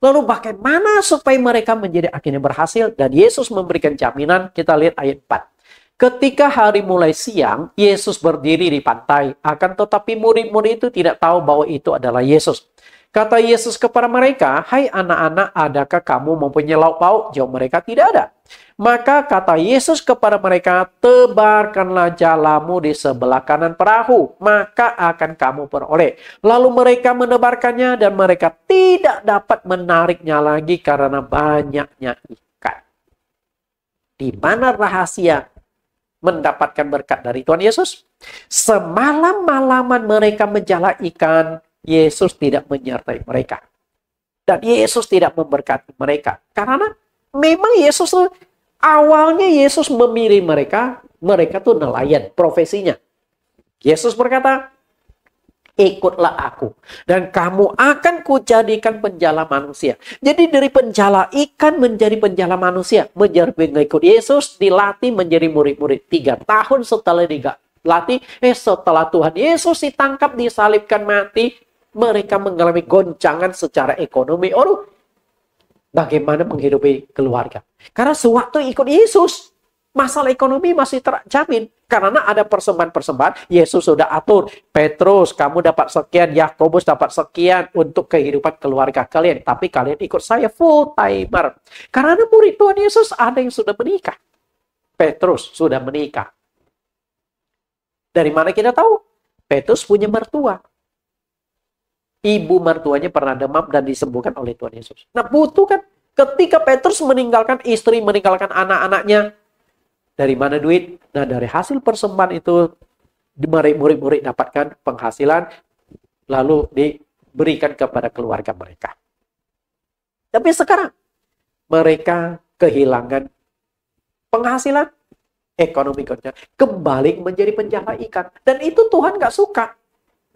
Lalu bagaimana supaya mereka menjadi akhirnya berhasil? Dan Yesus memberikan jaminan. Kita lihat ayat 4. Ketika hari mulai siang, Yesus berdiri di pantai. Akan tetapi murid-murid itu tidak tahu bahwa itu adalah Yesus. Kata Yesus kepada mereka, "Hai anak-anak, adakah kamu mempunyai lauk pauk?" Jawab mereka, "Tidak ada." Maka kata Yesus kepada mereka, "Tebarkanlah jalamu di sebelah kanan perahu, maka akan kamu peroleh." Lalu mereka menebarkannya dan mereka tidak dapat menariknya lagi karena banyaknya ikan. Di mana rahasia mendapatkan berkat dari Tuhan Yesus? Semalam-malaman mereka menjala ikan, Yesus tidak menyertai mereka. Dan Yesus tidak memberkati mereka. Karena memang Yesus tuh, awalnya Yesus memilih mereka tuh nelayan profesinya. Yesus berkata, ikutlah aku, dan kamu akan kujadikan penjala manusia. Jadi dari penjala ikan menjadi penjala manusia, menjadi pengikut Yesus, dilatih menjadi murid-murid. 3 tahun setelah dilatih, setelah Tuhan Yesus ditangkap, disalibkan, mati, mereka mengalami goncangan secara ekonomi. Bagaimana menghidupi keluarga? Karena sewaktu ikut Yesus, masalah ekonomi masih terjamin. Karena ada persembahan-persembahan, Yesus sudah atur. Petrus, kamu dapat sekian, Yakobus dapat sekian untuk kehidupan keluarga kalian. Tapi kalian ikut saya full timer. Karena murid Tuhan Yesus ada yang sudah menikah. Petrus sudah menikah. Dari mana kita tahu? Petrus punya mertua. Ibu mertuanya pernah demam dan disembuhkan oleh Tuhan Yesus. Nah, butuh kan? Ketika Petrus meninggalkan istri, meninggalkan anak-anaknya, dari mana duit? Nah, dari hasil persembahan itu, murid-murid dapatkan penghasilan, lalu diberikan kepada keluarga mereka. Tapi sekarang, mereka kehilangan penghasilan, ekonomi kembali menjadi penjala ikan. Dan itu Tuhan nggak suka.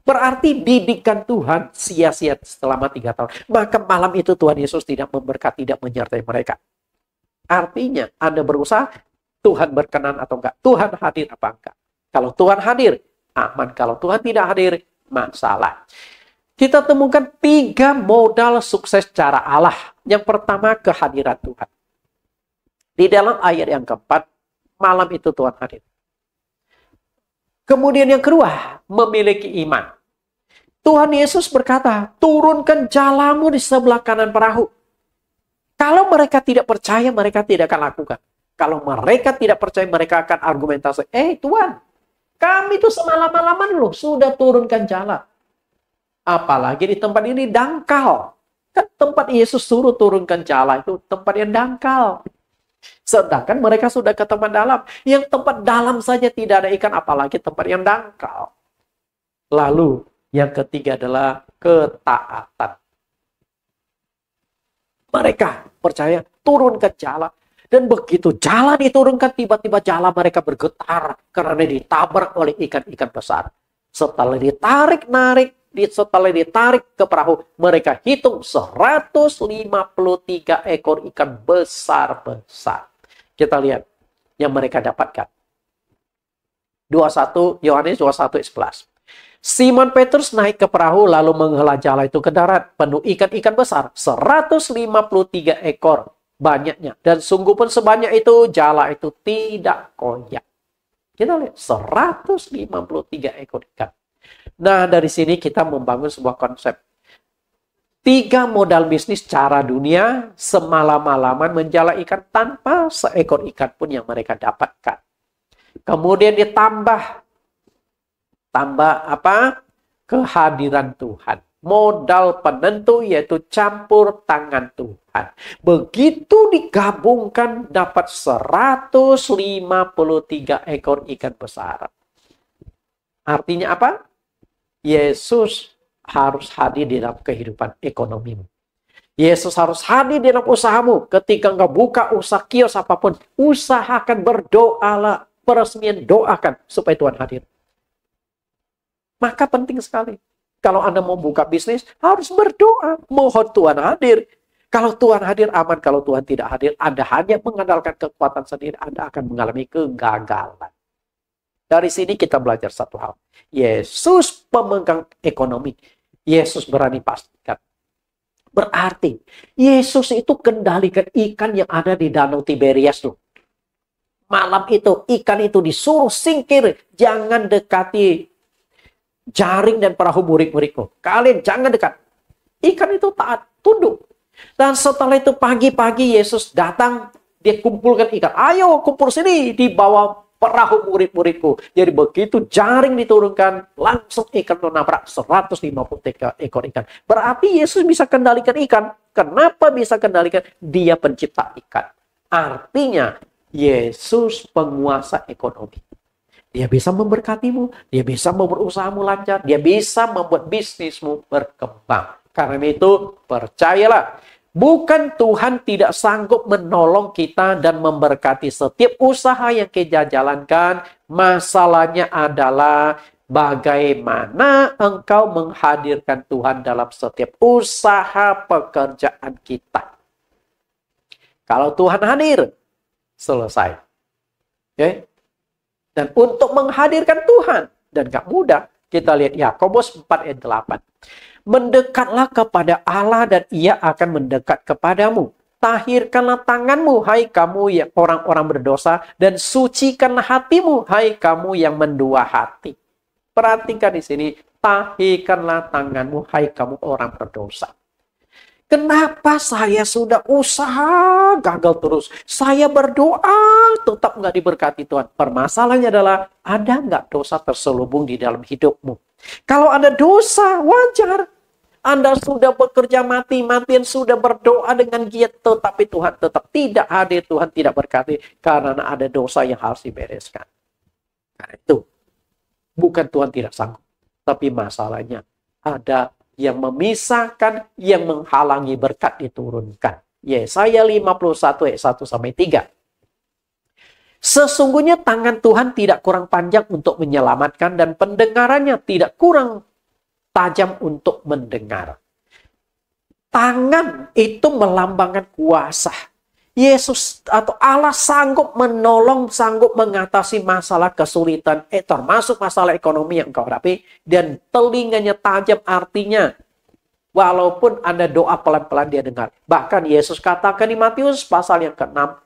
Berarti didikan Tuhan sia-sia selama 3 tahun. Maka malam itu Tuhan Yesus tidak memberkati, tidak menyertai mereka. Artinya, Anda berusaha, Tuhan berkenan atau enggak? Tuhan hadir apa enggak? Kalau Tuhan hadir, aman. Kalau Tuhan tidak hadir, masalah. Kita temukan 3 modal sukses cara Allah. Yang pertama, kehadiran Tuhan. Di dalam ayat yang keempat, malam itu Tuhan hadir. Kemudian yang kedua, memiliki iman. Tuhan Yesus berkata, turunkan jalamu di sebelah kanan perahu. Kalau mereka tidak percaya, mereka tidak akan lakukan. Kalau mereka tidak percaya, mereka akan argumentasi. Tuhan, kami itu semalam-malaman loh sudah turunkan jala. Apalagi di tempat ini dangkal. Kan tempat Yesus suruh turunkan jala itu tempat yang dangkal. Sedangkan mereka sudah ke tempat dalam. Yang tempat dalam saja tidak ada ikan, apalagi tempat yang dangkal. Lalu yang ketiga adalah ketaatan. Mereka percaya turunkan jala. Dan begitu jala diturunkan, tiba-tiba jala mereka bergetar karena ditabrak oleh ikan-ikan besar. Setelah setelah ditarik ke perahu, mereka hitung 153 ekor ikan besar-besar. Kita lihat yang mereka dapatkan. Yohanes 21:11. Simon Petrus naik ke perahu lalu menghela jala itu ke darat, penuh ikan-ikan besar, 153 ekor. Banyaknya. Dan sungguh pun sebanyak itu, jala itu tidak koyak. Kita lihat, 153 ekor ikan. Nah, dari sini kita membangun sebuah konsep. 3 modal bisnis cara dunia, semalam-malaman menjala ikan tanpa seekor ikan pun yang mereka dapatkan. Kemudian ditambah apa? Kehadiran Tuhan. Modal penentu yaitu campur tangan Tuhan. Begitu digabungkan dapat 153 ekor ikan besar. Artinya apa? Yesus harus hadir di dalam kehidupan ekonomimu. Yesus harus hadir di dalam usahamu. Ketika engkau buka usaha kios apapun, usahakan, berdoalah, peresmian doakan supaya Tuhan hadir. Maka penting sekali. Kalau Anda mau buka bisnis, harus berdoa. Mohon Tuhan hadir. Kalau Tuhan hadir, aman. Kalau Tuhan tidak hadir, Anda hanya mengandalkan kekuatan sendiri, Anda akan mengalami kegagalan. Dari sini kita belajar satu hal. Yesus pemegang ekonomi. Yesus berani pastikan. Berarti, Yesus itu kendalikan ikan yang ada di Danau Tiberias tuh. Malam itu, ikan itu disuruh singkir. Jangan dekati jaring dan perahu murid-muridku. Kalian jangan dekat. Ikan itu taat, tunduk. Dan setelah itu pagi-pagi Yesus datang, dia kumpulkan ikan. Ayo kumpul sini di bawah perahu murid-muridku. Jadi begitu jaring diturunkan, langsung ikan menabrak 153 ekor ikan. Berarti Yesus bisa kendalikan ikan. Kenapa bisa kendalikan? Dia pencipta ikan. Artinya Yesus penguasa ekonomi. Dia bisa memberkatimu, dia bisa membuat usahamu lancar, dia bisa membuat bisnismu berkembang. Karena itu, percayalah, bukan Tuhan tidak sanggup menolong kita dan memberkati setiap usaha yang kita jalankan. Masalahnya adalah bagaimana engkau menghadirkan Tuhan dalam setiap usaha pekerjaan kita. Kalau Tuhan hadir, selesai. Oke? Dan untuk menghadirkan Tuhan, dan gak mudah, kita lihat Yakobus 4 ayat 8. Mendekatlah kepada Allah dan ia akan mendekat kepadamu. Tahirkanlah tanganmu, hai kamu yang orang-orang berdosa, dan sucikanlah hatimu, hai kamu yang mendua hati. Perhatikan di sini, tahirkanlah tanganmu, hai kamu orang berdosa. Kenapa saya sudah usaha gagal terus? Saya berdoa tetap nggak diberkati Tuhan. Permasalahannya adalah ada nggak dosa terselubung di dalam hidupmu? Kalau ada dosa, wajar. Anda sudah bekerja mati-matian, sudah berdoa dengan giat, tetapi Tuhan tetap tidak hadir, Tuhan tidak berkati, karena ada dosa yang harus dibereskan. Karena itu, bukan Tuhan tidak sanggup, tapi masalahnya ada yang memisahkan, yang menghalangi berkat diturunkan. Yesaya 51 ayat 1-3. Sesungguhnya tangan Tuhan tidak kurang panjang untuk menyelamatkan dan pendengarannya tidak kurang tajam untuk mendengar. Tangan itu melambangkan kuasa. Yesus atau Allah sanggup menolong, sanggup mengatasi masalah kesulitan, termasuk masalah ekonomi yang engkau hadapi, dan telinganya tajam, artinya walaupun Anda doa pelan-pelan dia dengar. Bahkan Yesus katakan di Matius pasal yang ke-6,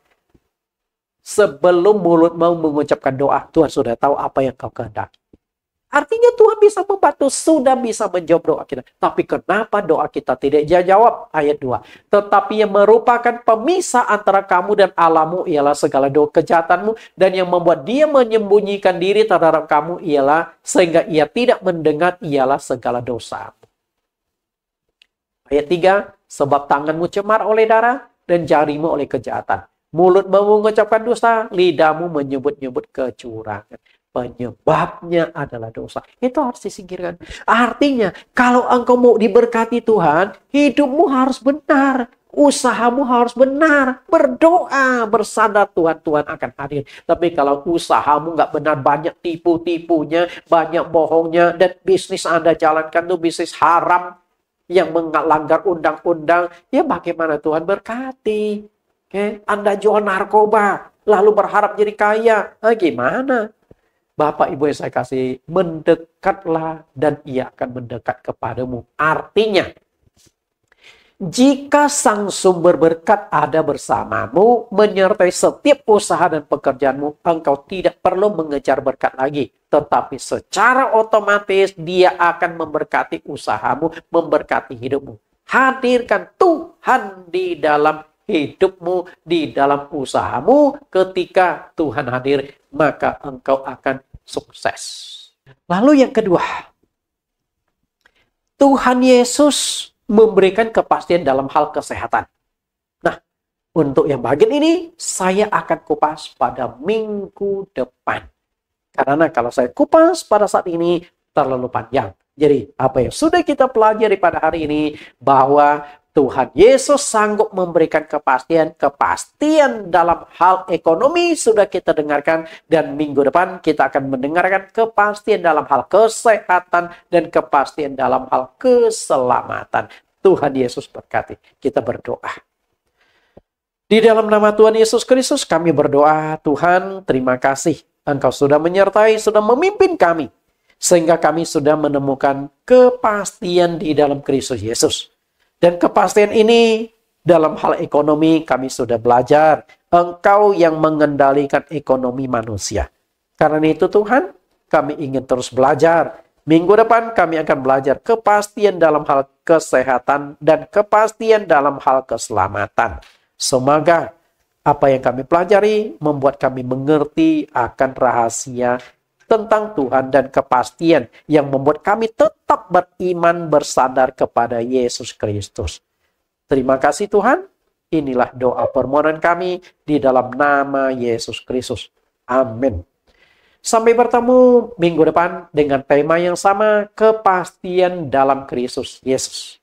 sebelum mulut mau mengucapkan doa, Tuhan sudah tahu apa yang kau kehendaki. Artinya Tuhan bisa membantu, sudah bisa menjawab doa kita. Tapi kenapa doa kita tidak dijawab? Ayat 2. Tetapi yang merupakan pemisah antara kamu dan Allahmu ialah segala doa kejahatanmu. Dan yang membuat dia menyembunyikan diri terhadap kamu ialah sehingga ia tidak mendengar ialah segala dosa. Ayat 3. Sebab tanganmu cemar oleh darah dan jarimu oleh kejahatan. Mulutmu mengucapkan dosa, lidahmu menyebut-nyebut kecurangan. Penyebabnya adalah dosa. Itu harus disingkirkan. Artinya, kalau engkau mau diberkati Tuhan, hidupmu harus benar. Usahamu harus benar. Berdoa, bersandar Tuhan akan hadir. Tapi kalau usahamu nggak benar, banyak tipu-tipunya, banyak bohongnya, dan bisnis Anda jalankan itu bisnis haram yang melanggar undang-undang, ya bagaimana Tuhan berkati? Oke? Anda jual narkoba, lalu berharap jadi kaya. Gimana? Bapak Ibu yang saya kasih, mendekatlah dan ia akan mendekat kepadamu. Artinya, jika sang sumber berkat ada bersamamu, menyertai setiap usaha dan pekerjaanmu, engkau tidak perlu mengejar berkat lagi. Tetapi secara otomatis dia akan memberkati usahamu, memberkati hidupmu. Hadirkan Tuhan di dalam hidupmu, di dalam usahamu. Ketika Tuhan hadir, maka engkau akan sukses. Lalu yang kedua, Tuhan Yesus memberikan kepastian dalam hal kesehatan. Nah, untuk yang bagian ini, saya akan kupas pada minggu depan. Karena kalau saya kupas pada saat ini, terlalu panjang. Jadi, apa yang sudah kita pelajari pada hari ini, bahwa Tuhan Yesus sanggup memberikan kepastian dalam hal ekonomi sudah kita dengarkan, dan minggu depan kita akan mendengarkan kepastian dalam hal kesehatan dan kepastian dalam hal keselamatan. Tuhan Yesus berkati. Kita berdoa. Di dalam nama Tuhan Yesus Kristus kami berdoa, Tuhan terima kasih Engkau sudah menyertai, sudah memimpin kami, sehingga kami sudah menemukan kepastian di dalam Kristus Yesus. Dan kepastian ini dalam hal ekonomi kami sudah belajar. Engkau yang mengendalikan ekonomi manusia. Karena itu Tuhan, kami ingin terus belajar. Minggu depan kami akan belajar kepastian dalam hal kesehatan dan kepastian dalam hal keselamatan. Semoga apa yang kami pelajari membuat kami mengerti akan rahasia tentang Tuhan dan kepastian yang membuat kami tetap beriman bersandar kepada Yesus Kristus. Terima kasih Tuhan. Inilah doa permohonan kami di dalam nama Yesus Kristus. Amin. Sampai bertemu minggu depan dengan tema yang sama, kepastian dalam Kristus Yesus.